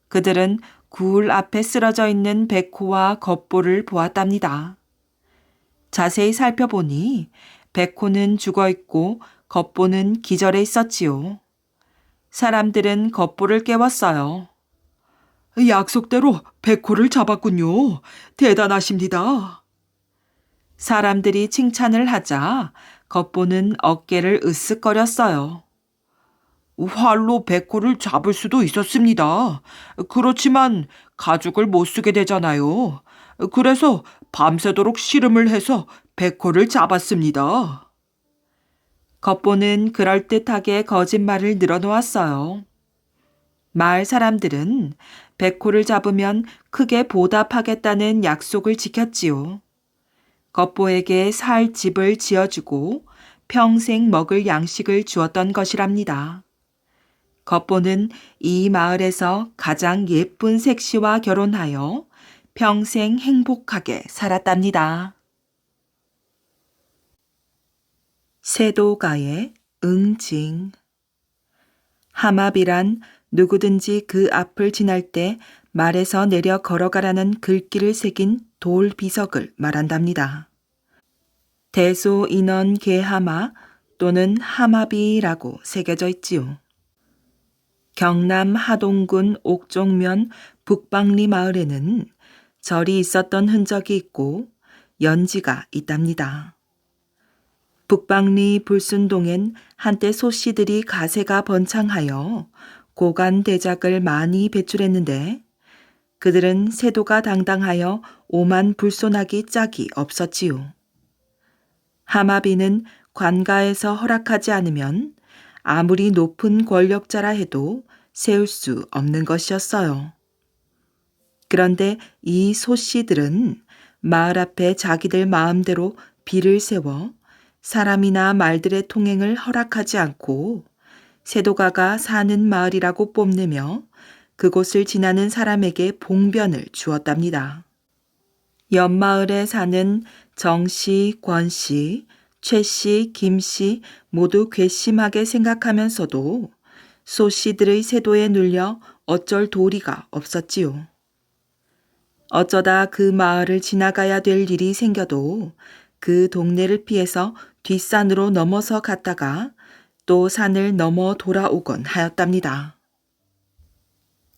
그들은 굴 앞에 쓰러져 있는 백호와 겉보를 보았답니다. 자세히 살펴보니 백호는 죽어 있고 겉보는 기절해 있었지요. 사람들은 겉보를 깨웠어요. 약속대로 백호를 잡았군요. 대단하십니다. 사람들이 칭찬을 하자 겉보는 어깨를 으쓱거렸어요. 활로 백호를 잡을 수도 있었습니다. 그렇지만 가죽을 못 쓰게 되잖아요. 그래서 밤새도록 씨름을 해서 백호를 잡았습니다. 겉보는 그럴듯하게 거짓말을 늘어놓았어요. 마을 사람들은 백호를 잡으면 크게 보답하겠다는 약속을 지켰지요. 겉보에게 살 집을 지어주고 평생 먹을 양식을 주었던 것이랍니다. 겉보는 이 마을에서 가장 예쁜 색시와 결혼하여 평생 행복하게 살았답니다. 세도가의 응징. 함압이란 누구든지 그 앞을 지날 때 말에서 내려 걸어가라는 글귀를 새긴 돌 비석을 말한답니다. 대소인원 개하마 또는 하마비라고 새겨져 있지요. 경남 하동군 옥종면 북방리 마을에는 절이 있었던 흔적이 있고 연지가 있답니다. 북방리 불순동엔 한때 소씨들이 가세가 번창하여 고관 대작을 많이 배출했는데 그들은 세도가 당당하여 오만 불손하기 짝이 없었지요. 하마비는 관가에서 허락하지 않으면 아무리 높은 권력자라 해도 세울 수 없는 것이었어요. 그런데 이 소씨들은 마을 앞에 자기들 마음대로 비를 세워 사람이나 말들의 통행을 허락하지 않고 세도가가 사는 마을이라고 뽐내며 그곳을 지나는 사람에게 봉변을 주었답니다. 옆마을에 사는 정씨, 권씨, 최씨, 김씨 모두 괘씸하게 생각하면서도 소씨들의 세도에 눌려 어쩔 도리가 없었지요. 어쩌다 그 마을을 지나가야 될 일이 생겨도 그 동네를 피해서 뒷산으로 넘어서 갔다가 또 산을 넘어 돌아오곤 하였답니다.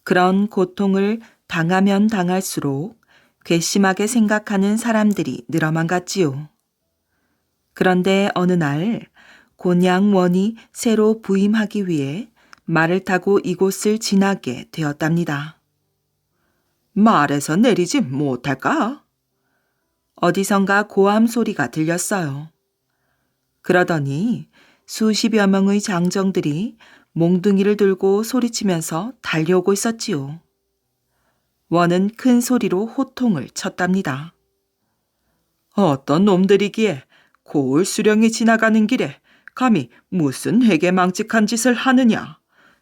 그런 고통을 당하면 당할수록 괘씸하게 생각하는 사람들이 늘어만 갔지요. 그런데 어느 날 곤양원이 새로 부임하기 위해 말을 타고 이곳을 지나게 되었답니다. 말에서 내리지 못할까? 어디선가 고함 소리가 들렸어요. 그러더니 수십여 명의 장정들이 몽둥이를 들고 소리치면서 달려오고 있었지요. 원은 큰 소리로 호통을 쳤답니다. 어떤 놈들이기에 고을 수령이 지나가는 길에 감히 무슨 회개망측한 짓을 하느냐?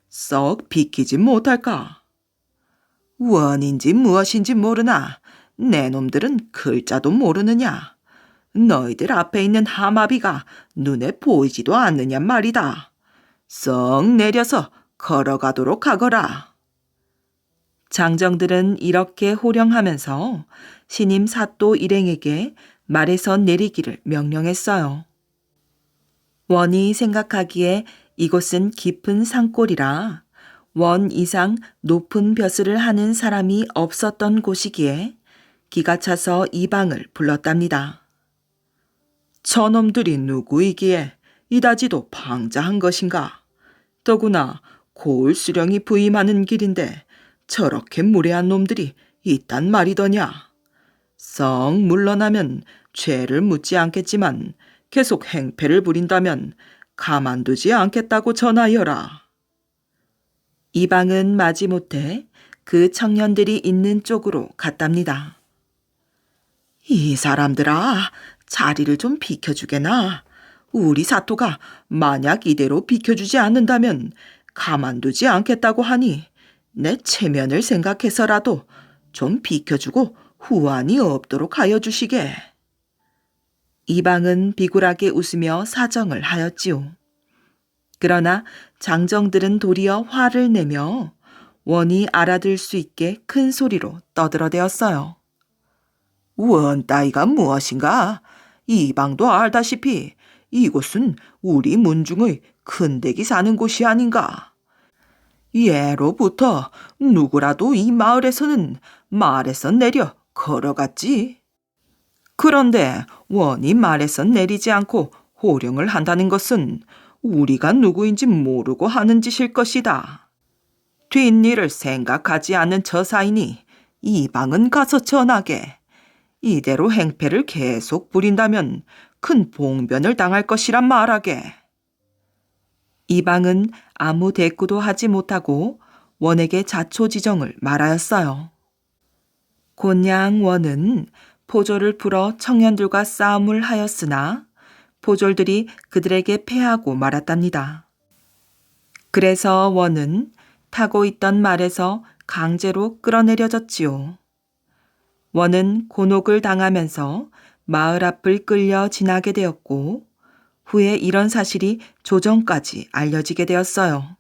썩 비키지 못할까? 원인지 무엇인지 모르나 내 놈들은 글자도 모르느냐? 너희들 앞에 있는 하마비가 눈에 보이지도 않느냐 말이다. 썩 내려서 걸어가도록 하거라. 장정들은 이렇게 호령하면서 신임 사또 일행에게 말에서 내리기를 명령했어요. 원이 생각하기에 이곳은 깊은 산골이라 원 이상 높은 벼슬을 하는 사람이 없었던 곳이기에 기가 차서 이방을 불렀답니다. 저놈들이 누구이기에 이다지도 방자한 것인가? 더구나 고을 수령이 부임하는 길인데 저렇게 무례한 놈들이 있단 말이더냐? 썩 물러나면 죄를 묻지 않겠지만 계속 행패를 부린다면 가만두지 않겠다고 전하여라. 이방은 마지못해 그 청년들이 있는 쪽으로 갔답니다. 이 사람들아, 자리를 좀 비켜주게나. 우리 사또가 만약 이대로 비켜주지 않는다면 가만두지 않겠다고 하니 내 체면을 생각해서라도 좀 비켜주고 후환이 없도록 하여 주시게. 이방은 비굴하게 웃으며 사정을 하였지요. 그러나 장정들은 도리어 화를 내며 원이 알아들 수 있게 큰 소리로 떠들어대었어요. 원 따위가 무엇인가? 이방도 알다시피 이곳은 우리 문중의 큰댁이 사는 곳이 아닌가? 예로부터 누구라도 이 마을에서는 말에서 내려 걸어갔지. 그런데 원이 말에서 내리지 않고 호령을 한다는 것은 우리가 누구인지 모르고 하는 짓일 것이다. 뒷일을 생각하지 않는 처사이니 이방은 가서 전하게. 이대로 행패를 계속 부린다면 큰 봉변을 당할 것이란 말하게. 이방은 아무 대꾸도 하지 못하고 원에게 자초지정을 말하였어요. 곤양 원은 포졸을 풀어 청년들과 싸움을 하였으나 포졸들이 그들에게 패하고 말았답니다. 그래서 원은 타고 있던 말에서 강제로 끌어내려졌지요. 원은 곤혹을 당하면서 마을 앞을 끌려 지나게 되었고 후에 이런 사실이 조정까지 알려지게 되었어요.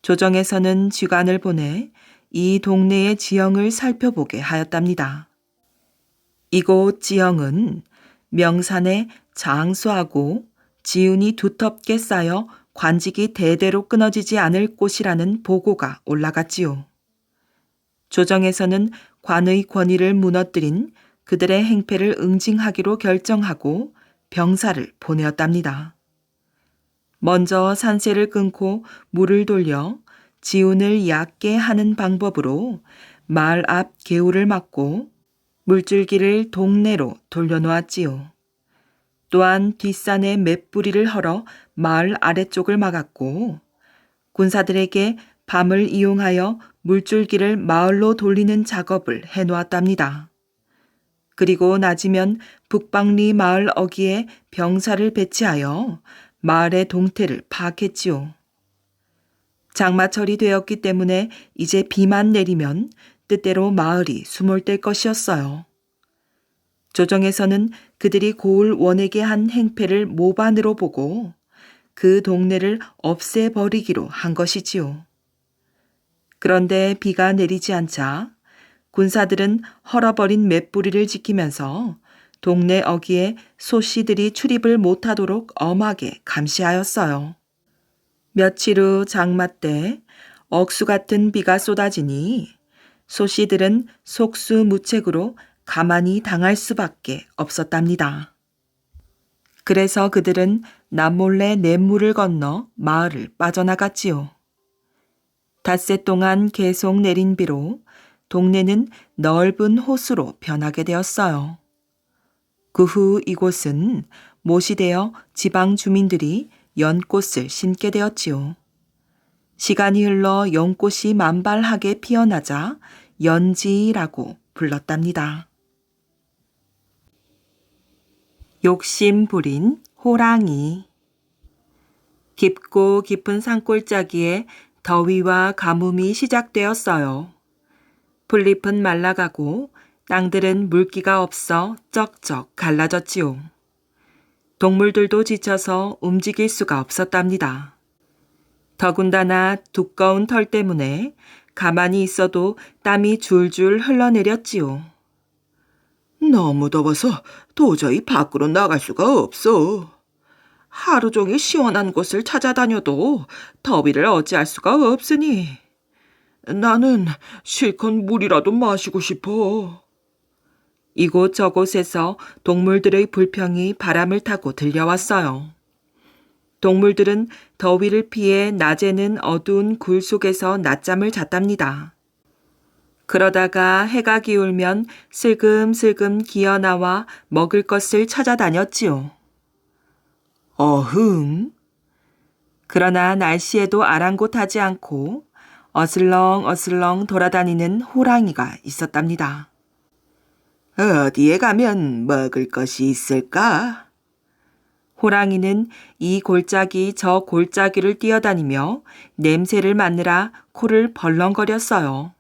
조정에서는 쥐관을 보내 이 동네의 지형을 살펴보게 하였답니다. 이곳 지형은 명산에 장수하고 지운이 두텁게 쌓여 관직이 대대로 끊어지지 않을 곳이라는 보고가 올라갔지요. 조정에서는 관의 권위를 무너뜨린 그들의 행패를 응징하기로 결정하고 병사를 보내었답니다. 먼저 산세를 끊고 물을 돌려 지운을 얕게 하는 방법으로 마을 앞 개울을 막고 물줄기를 동네로 돌려놓았지요. 또한 뒷산에 맷뿌리를 헐어 마을 아래쪽을 막았고 군사들에게 밤을 이용하여 물줄기를 마을로 돌리는 작업을 해놓았답니다. 그리고 낮이면 북방리 마을 어귀에 병사를 배치하여 마을의 동태를 파악했지요. 장마철이 되었기 때문에 이제 비만 내리면 뜻대로 마을이 수몰될 것이었어요. 조정에서는 그들이 고을 원에게 한 행패를 모반으로 보고 그 동네를 없애버리기로 한 것이지요. 그런데 비가 내리지 않자 군사들은 헐어버린 맷뿌리를 지키면서 동네 어귀에 소씨들이 출입을 못하도록 엄하게 감시하였어요. 며칠 후 장마 때 억수 같은 비가 쏟아지니 소씨들은 속수무책으로 가만히 당할 수밖에 없었답니다. 그래서 그들은 남몰래 냇물을 건너 마을을 빠져나갔지요. 닷새 동안 계속 내린 비로 동네는 넓은 호수로 변하게 되었어요. 그 후 이곳은 못이 되어 지방 주민들이 연꽃을 심게 되었지요. 시간이 흘러 연꽃이 만발하게 피어나자 연지라고 불렀답니다. 욕심 부린 호랑이. 깊고 깊은 산골짜기에 더위와 가뭄이 시작되었어요. 풀잎은 말라가고 땅들은 물기가 없어 쩍쩍 갈라졌지요. 동물들도 지쳐서 움직일 수가 없었답니다. 더군다나 두꺼운 털 때문에 가만히 있어도 땀이 줄줄 흘러내렸지요. 너무 더워서 도저히 밖으로 나갈 수가 없어. 하루 종일 시원한 곳을 찾아다녀도 더위를 어찌할 수가 없으니 나는 실컷 물이라도 마시고 싶어. 이곳저곳에서 동물들의 불평이 바람을 타고 들려왔어요. 동물들은 더위를 피해 낮에는 어두운 굴 속에서 낮잠을 잤답니다. 그러다가 해가 기울면 슬금슬금 기어나와 먹을 것을 찾아다녔지요. 어흥. 그러나 날씨에도 아랑곳하지 않고 어슬렁어슬렁 돌아다니는 호랑이가 있었답니다. 어디에 가면 먹을 것이 있을까? 호랑이는 이 골짜기 저 골짜기를 뛰어다니며 냄새를 맡느라 코를 벌렁거렸어요.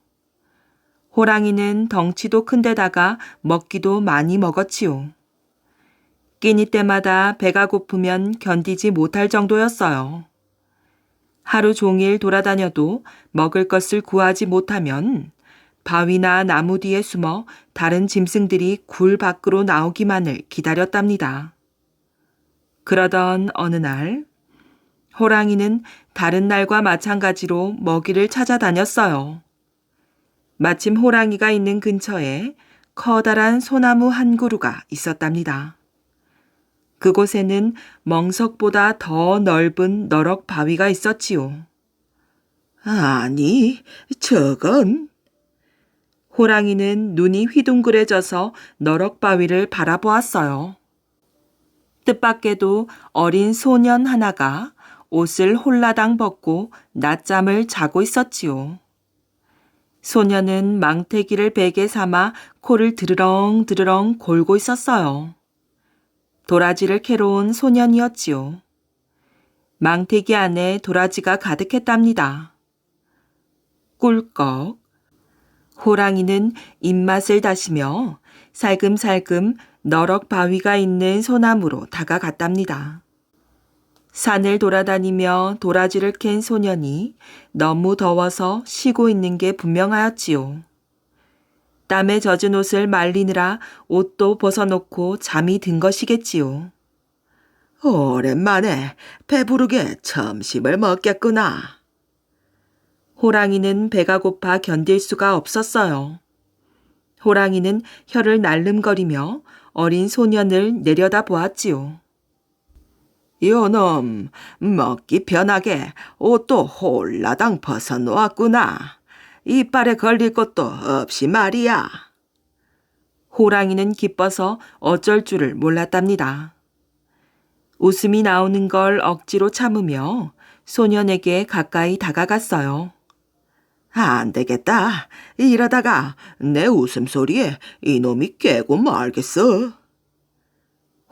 호랑이는 덩치도 큰데다가 먹기도 많이 먹었지요. 끼니 때마다 배가 고프면 견디지 못할 정도였어요. 하루 종일 돌아다녀도 먹을 것을 구하지 못하면 바위나 나무 뒤에 숨어 다른 짐승들이 굴 밖으로 나오기만을 기다렸답니다. 그러던 어느 날 호랑이는 다른 날과 마찬가지로 먹이를 찾아다녔어요. 마침 호랑이가 있는 근처에 커다란 소나무 한 그루가 있었답니다. 그곳에는 멍석보다 더 넓은 너럭 바위가 있었지요. 아니, 저건 호랑이는 눈이 휘둥그레져서 너럭 바위를 바라보았어요. 뜻밖에도 어린 소년 하나가 옷을 홀라당 벗고 낮잠을 자고 있었지요. 소년은 망태기를 베개 삼아 코를 드르렁 드르렁 골고 있었어요. 도라지를 캐러 온 소년이었지요. 망태기 안에 도라지가 가득했답니다. 꿀꺽. 호랑이는 입맛을 다시며 살금살금 너럭 바위가 있는 소나무로 다가갔답니다. 산을 돌아다니며 도라지를 캔 소년이 너무 더워서 쉬고 있는 게 분명하였지요. 땀에 젖은 옷을 말리느라 옷도 벗어놓고 잠이 든 것이겠지요. 오랜만에 배부르게 점심을 먹겠구나. 호랑이는 배가 고파 견딜 수가 없었어요. 호랑이는 혀를 날름거리며 어린 소년을 내려다 보았지요. 요놈, 먹기 편하게 옷도 홀라당 벗어놓았구나. 이빨에 걸릴 것도 없이 말이야. 호랑이는 기뻐서 어쩔 줄을 몰랐답니다. 웃음이 나오는 걸 억지로 참으며 소년에게 가까이 다가갔어요. 안 되겠다. 이러다가 내 웃음소리에 이놈이 깨고 말겠어.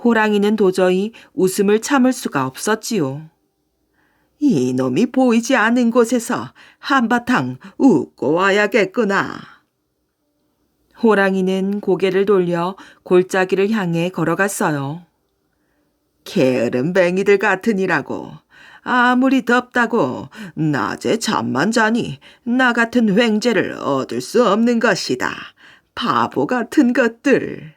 호랑이는 도저히 웃음을 참을 수가 없었지요. 이놈이 보이지 않는 곳에서 한바탕 웃고 와야겠구나. 호랑이는 고개를 돌려 골짜기를 향해 걸어갔어요. 게으름뱅이들 같으니라고. 아무리 덥다고 낮에 잠만 자니 나 같은 횡재를 얻을 수 없는 것이다. 바보 같은 것들.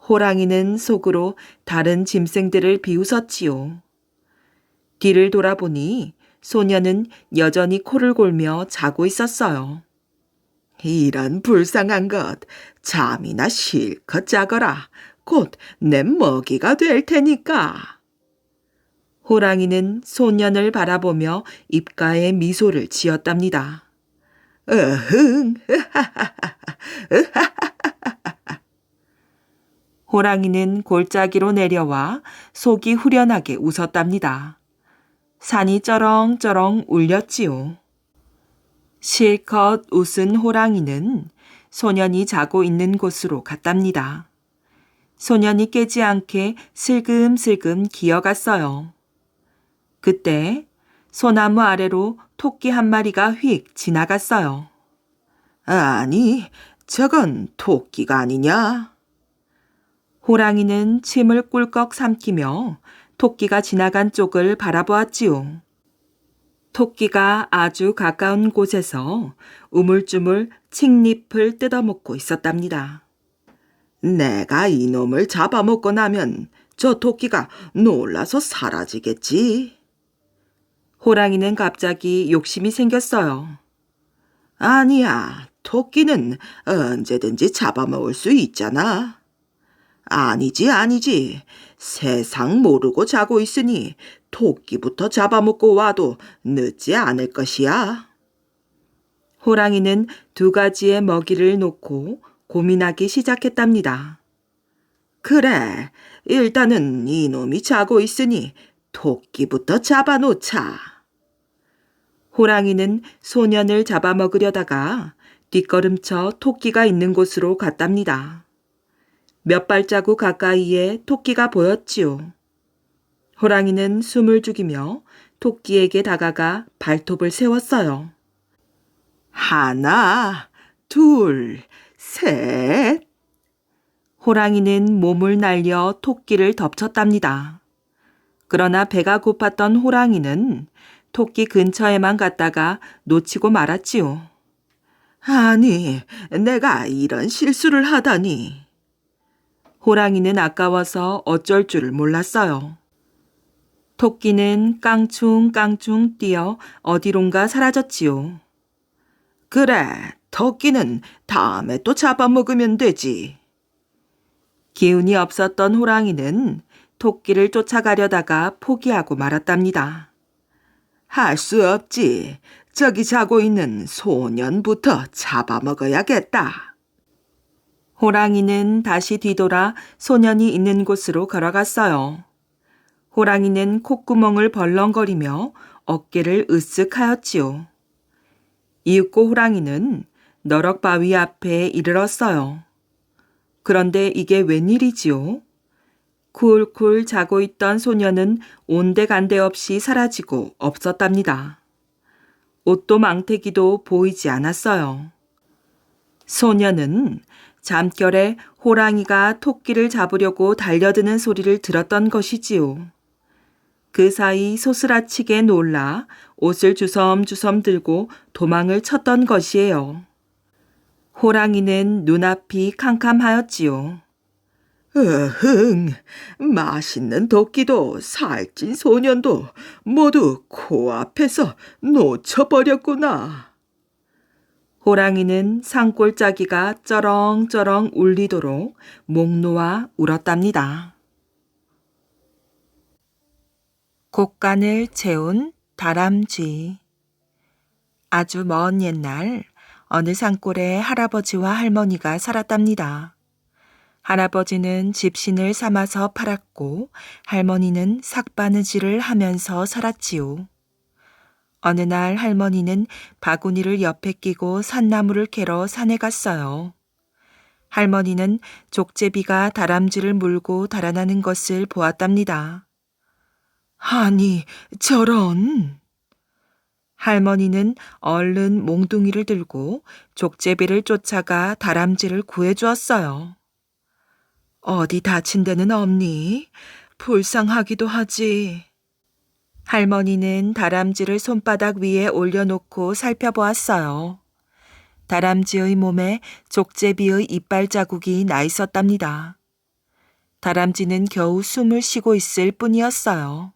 호랑이는 속으로 다른 짐승들을 비웃었지요. 뒤를 돌아보니 소녀는 여전히 코를 골며 자고 있었어요. 이런 불쌍한 것, 잠이나 실컷 자거라. 곧 내 먹이가 될 테니까. 호랑이는 소년을 바라보며 입가에 미소를 지었답니다. 으흥, 호랑이는 골짜기로 내려와 속이 후련하게 웃었답니다. 산이 쩌렁쩌렁 울렸지요. 실컷 웃은 호랑이는 소년이 자고 있는 곳으로 갔답니다. 소년이 깨지 않게 슬금슬금 기어갔어요. 그때 소나무 아래로 토끼 한 마리가 휙 지나갔어요. 아니, 저건 토끼가 아니냐? 호랑이는 침을 꿀꺽 삼키며 토끼가 지나간 쪽을 바라보았지요. 토끼가 아주 가까운 곳에서 우물쭈물 칡잎을 뜯어먹고 있었답니다. 내가 이놈을 잡아먹고 나면 저 토끼가 놀라서 사라지겠지. 호랑이는 갑자기 욕심이 생겼어요. 아니야, 토끼는 언제든지 잡아먹을 수 있잖아. 아니지. 세상 모르고 자고 있으니 토끼부터 잡아먹고 와도 늦지 않을 것이야. 호랑이는 두 가지의 먹이를 놓고 고민하기 시작했답니다. 그래, 일단은 이놈이 자고 있으니 토끼부터 잡아놓자. 호랑이는 소년을 잡아먹으려다가 뒷걸음쳐 토끼가 있는 곳으로 갔답니다. 몇 발자국 가까이에 토끼가 보였지요. 호랑이는 숨을 죽이며 토끼에게 다가가 발톱을 세웠어요. 하나, 둘, 셋. 호랑이는 몸을 날려 토끼를 덮쳤답니다. 그러나 배가 고팠던 호랑이는 토끼 근처에만 갔다가 놓치고 말았지요. 아니, 내가 이런 실수를 하다니. 호랑이는 아까워서 어쩔 줄을 몰랐어요. 토끼는 깡충깡충 뛰어 어디론가 사라졌지요. 그래, 토끼는 다음에 또 잡아먹으면 되지. 기운이 없었던 호랑이는 토끼를 쫓아가려다가 포기하고 말았답니다. 할 수 없지. 저기 자고 있는 소년부터 잡아먹어야겠다. 호랑이는 다시 뒤돌아 소년이 있는 곳으로 걸어갔어요. 호랑이는 콧구멍을 벌렁거리며 어깨를 으쓱하였지요. 이윽고 호랑이는 너럭 바위 앞에 이르렀어요. 그런데 이게 웬일이지요? 쿨쿨 자고 있던 소년은 온데간데 없이 사라지고 없었답니다. 옷도 망태기도 보이지 않았어요. 소년은 잠결에 호랑이가 토끼를 잡으려고 달려드는 소리를 들었던 것이지요. 그 사이 소스라치게 놀라 옷을 주섬주섬 들고 도망을 쳤던 것이에요. 호랑이는 눈앞이 캄캄하였지요. 으흥, 맛있는 도끼도 살찐 소년도 모두 코앞에서 놓쳐버렸구나. 호랑이는 산골짜기가 쩌렁쩌렁 울리도록 목 놓아 울었답니다. 곡간을 채운 다람쥐. 아주 먼 옛날 어느 산골에 할아버지와 할머니가 살았답니다. 할아버지는 집신을 삼아서 팔았고 할머니는 삭바느질을 하면서 살았지요. 어느 날 할머니는 바구니를 옆에 끼고 산나물을 캐러 산에 갔어요. 할머니는 족제비가 다람쥐를 물고 달아나는 것을 보았답니다. 아니, 저런! 할머니는 얼른 몽둥이를 들고 족제비를 쫓아가 다람쥐를 구해주었어요. 어디 다친 데는 없니? 불쌍하기도 하지. 할머니는 다람쥐를 손바닥 위에 올려놓고 살펴보았어요. 다람쥐의 몸에 족제비의 이빨 자국이 나 있었답니다. 다람쥐는 겨우 숨을 쉬고 있을 뿐이었어요.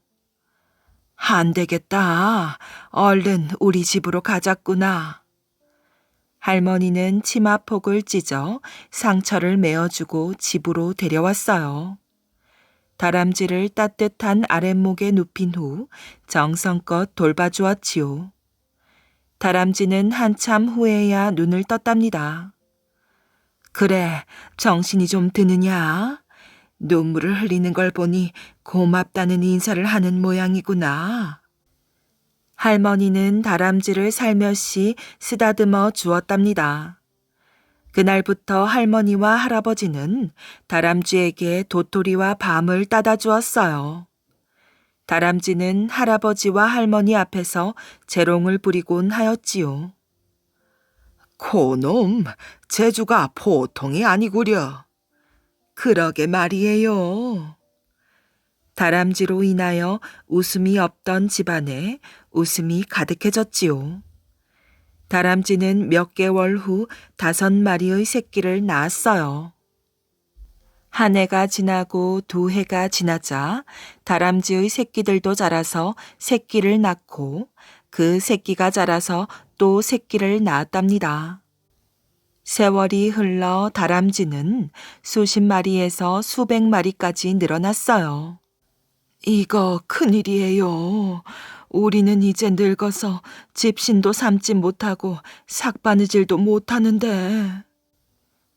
안 되겠다. 얼른 우리 집으로 가자꾸나. 할머니는 치마폭을 찢어 상처를 메어주고 집으로 데려왔어요. 다람쥐를 따뜻한 아랫목에 눕힌 후 정성껏 돌봐주었지요. 다람쥐는 한참 후에야 눈을 떴답니다. 그래, 정신이 좀 드느냐? 눈물을 흘리는 걸 보니 고맙다는 인사를 하는 모양이구나. 할머니는 다람쥐를 살며시 쓰다듬어 주었답니다. 그날부터 할머니와 할아버지는 다람쥐에게 도토리와 밤을 따다 주었어요. 다람쥐는 할아버지와 할머니 앞에서 재롱을 부리곤 하였지요. 고놈, 재주가 보통이 아니구려. 그러게 말이에요. 다람쥐로 인하여 웃음이 없던 집안에 웃음이 가득해졌지요. 다람쥐는 몇 개월 후 5마리의 새끼를 낳았어요. 한 해가 지나고 2해가 지나자 다람쥐의 새끼들도 자라서 새끼를 낳고 그 새끼가 자라서 또 새끼를 낳았답니다. 세월이 흘러 다람쥐는 수십 마리에서 수백 마리까지 늘어났어요. 이거 큰일이에요. 우리는 이제 늙어서 집신도 삼지 못하고 삭바느질도 못하는데.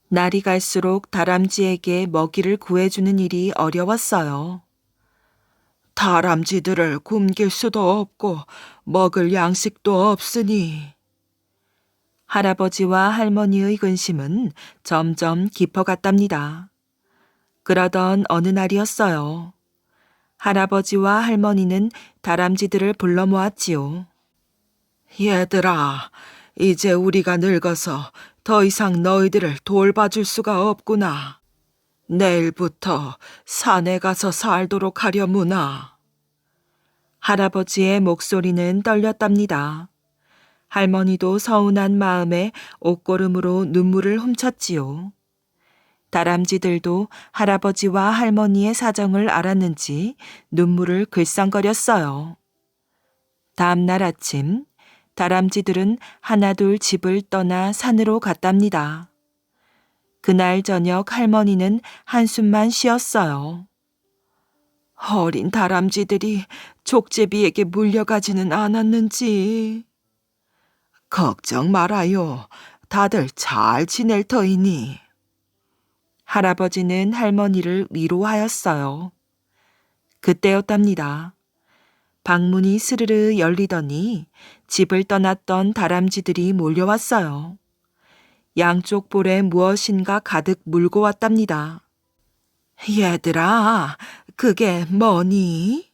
날이 갈수록 다람쥐에게 먹이를 구해주는 일이 어려웠어요. 다람쥐들을 굶길 수도 없고 먹을 양식도 없으니. 할아버지와 할머니의 근심은 점점 깊어갔답니다. 그러던 어느 날이었어요. 할아버지와 할머니는 다람쥐들을 불러 모았지요. 얘들아, 이제 우리가 늙어서 더 이상 너희들을 돌봐줄 수가 없구나. 내일부터 산에 가서 살도록 하려무나. 할아버지의 목소리는 떨렸답니다. 할머니도 서운한 마음에 옷고름으로 눈물을 훔쳤지요. 다람쥐들도 할아버지와 할머니의 사정을 알았는지 눈물을 글썽거렸어요. 다음 날 아침, 다람쥐들은 하나둘 집을 떠나 산으로 갔답니다. 그날 저녁 할머니는 한숨만 쉬었어요. 어린 다람쥐들이 족제비에게 물려가지는 않았는지. 걱정 말아요. 다들 잘 지낼 터이니. 할아버지는 할머니를 위로하였어요. 그때였답니다. 방문이 스르르 열리더니 집을 떠났던 다람쥐들이 몰려왔어요. 양쪽 볼에 무엇인가 가득 물고 왔답니다. 얘들아, 그게 뭐니?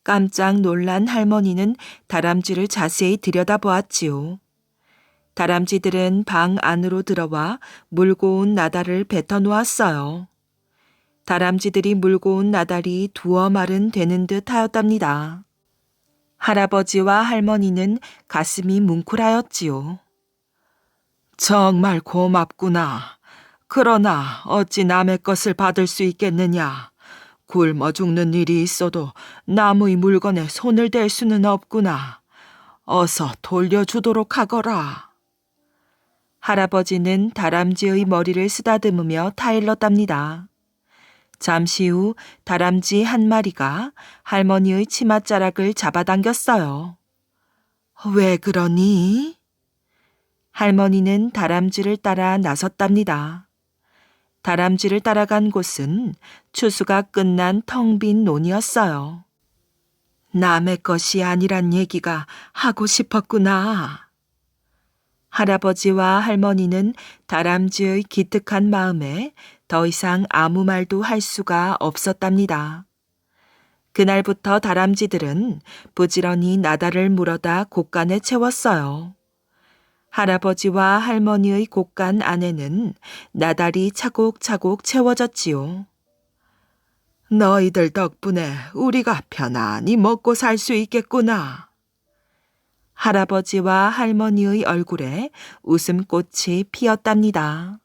깜짝 놀란 할머니는 다람쥐를 자세히 들여다보았지요. 다람쥐들은 방 안으로 들어와 물고 온 나다를 뱉어 놓았어요. 다람쥐들이 물고 온 나달이 두어 말은 되는 듯 하였답니다. 할아버지와 할머니는 가슴이 뭉클하였지요. 정말 고맙구나. 그러나 어찌 남의 것을 받을 수 있겠느냐. 굶어 죽는 일이 있어도 남의 물건에 손을 댈 수는 없구나. 어서 돌려주도록 하거라. 할아버지는 다람쥐의 머리를 쓰다듬으며 타일렀답니다. 잠시 후 다람쥐 한 마리가 할머니의 치맛자락을 잡아당겼어요. 왜 그러니? 할머니는 다람쥐를 따라 나섰답니다. 다람쥐를 따라간 곳은 추수가 끝난 텅 빈 논이었어요. 남의 것이 아니란 얘기가 하고 싶었구나. 할아버지와 할머니는 다람쥐의 기특한 마음에 더 이상 아무 말도 할 수가 없었답니다. 그날부터 다람쥐들은 부지런히 나달을 물어다 곳간에 채웠어요. 할아버지와 할머니의 곳간 안에는 나달이 차곡차곡 채워졌지요. 너희들 덕분에 우리가 편안히 먹고 살 수 있겠구나. 할아버지와 할머니의 얼굴에 웃음꽃이 피었답니다.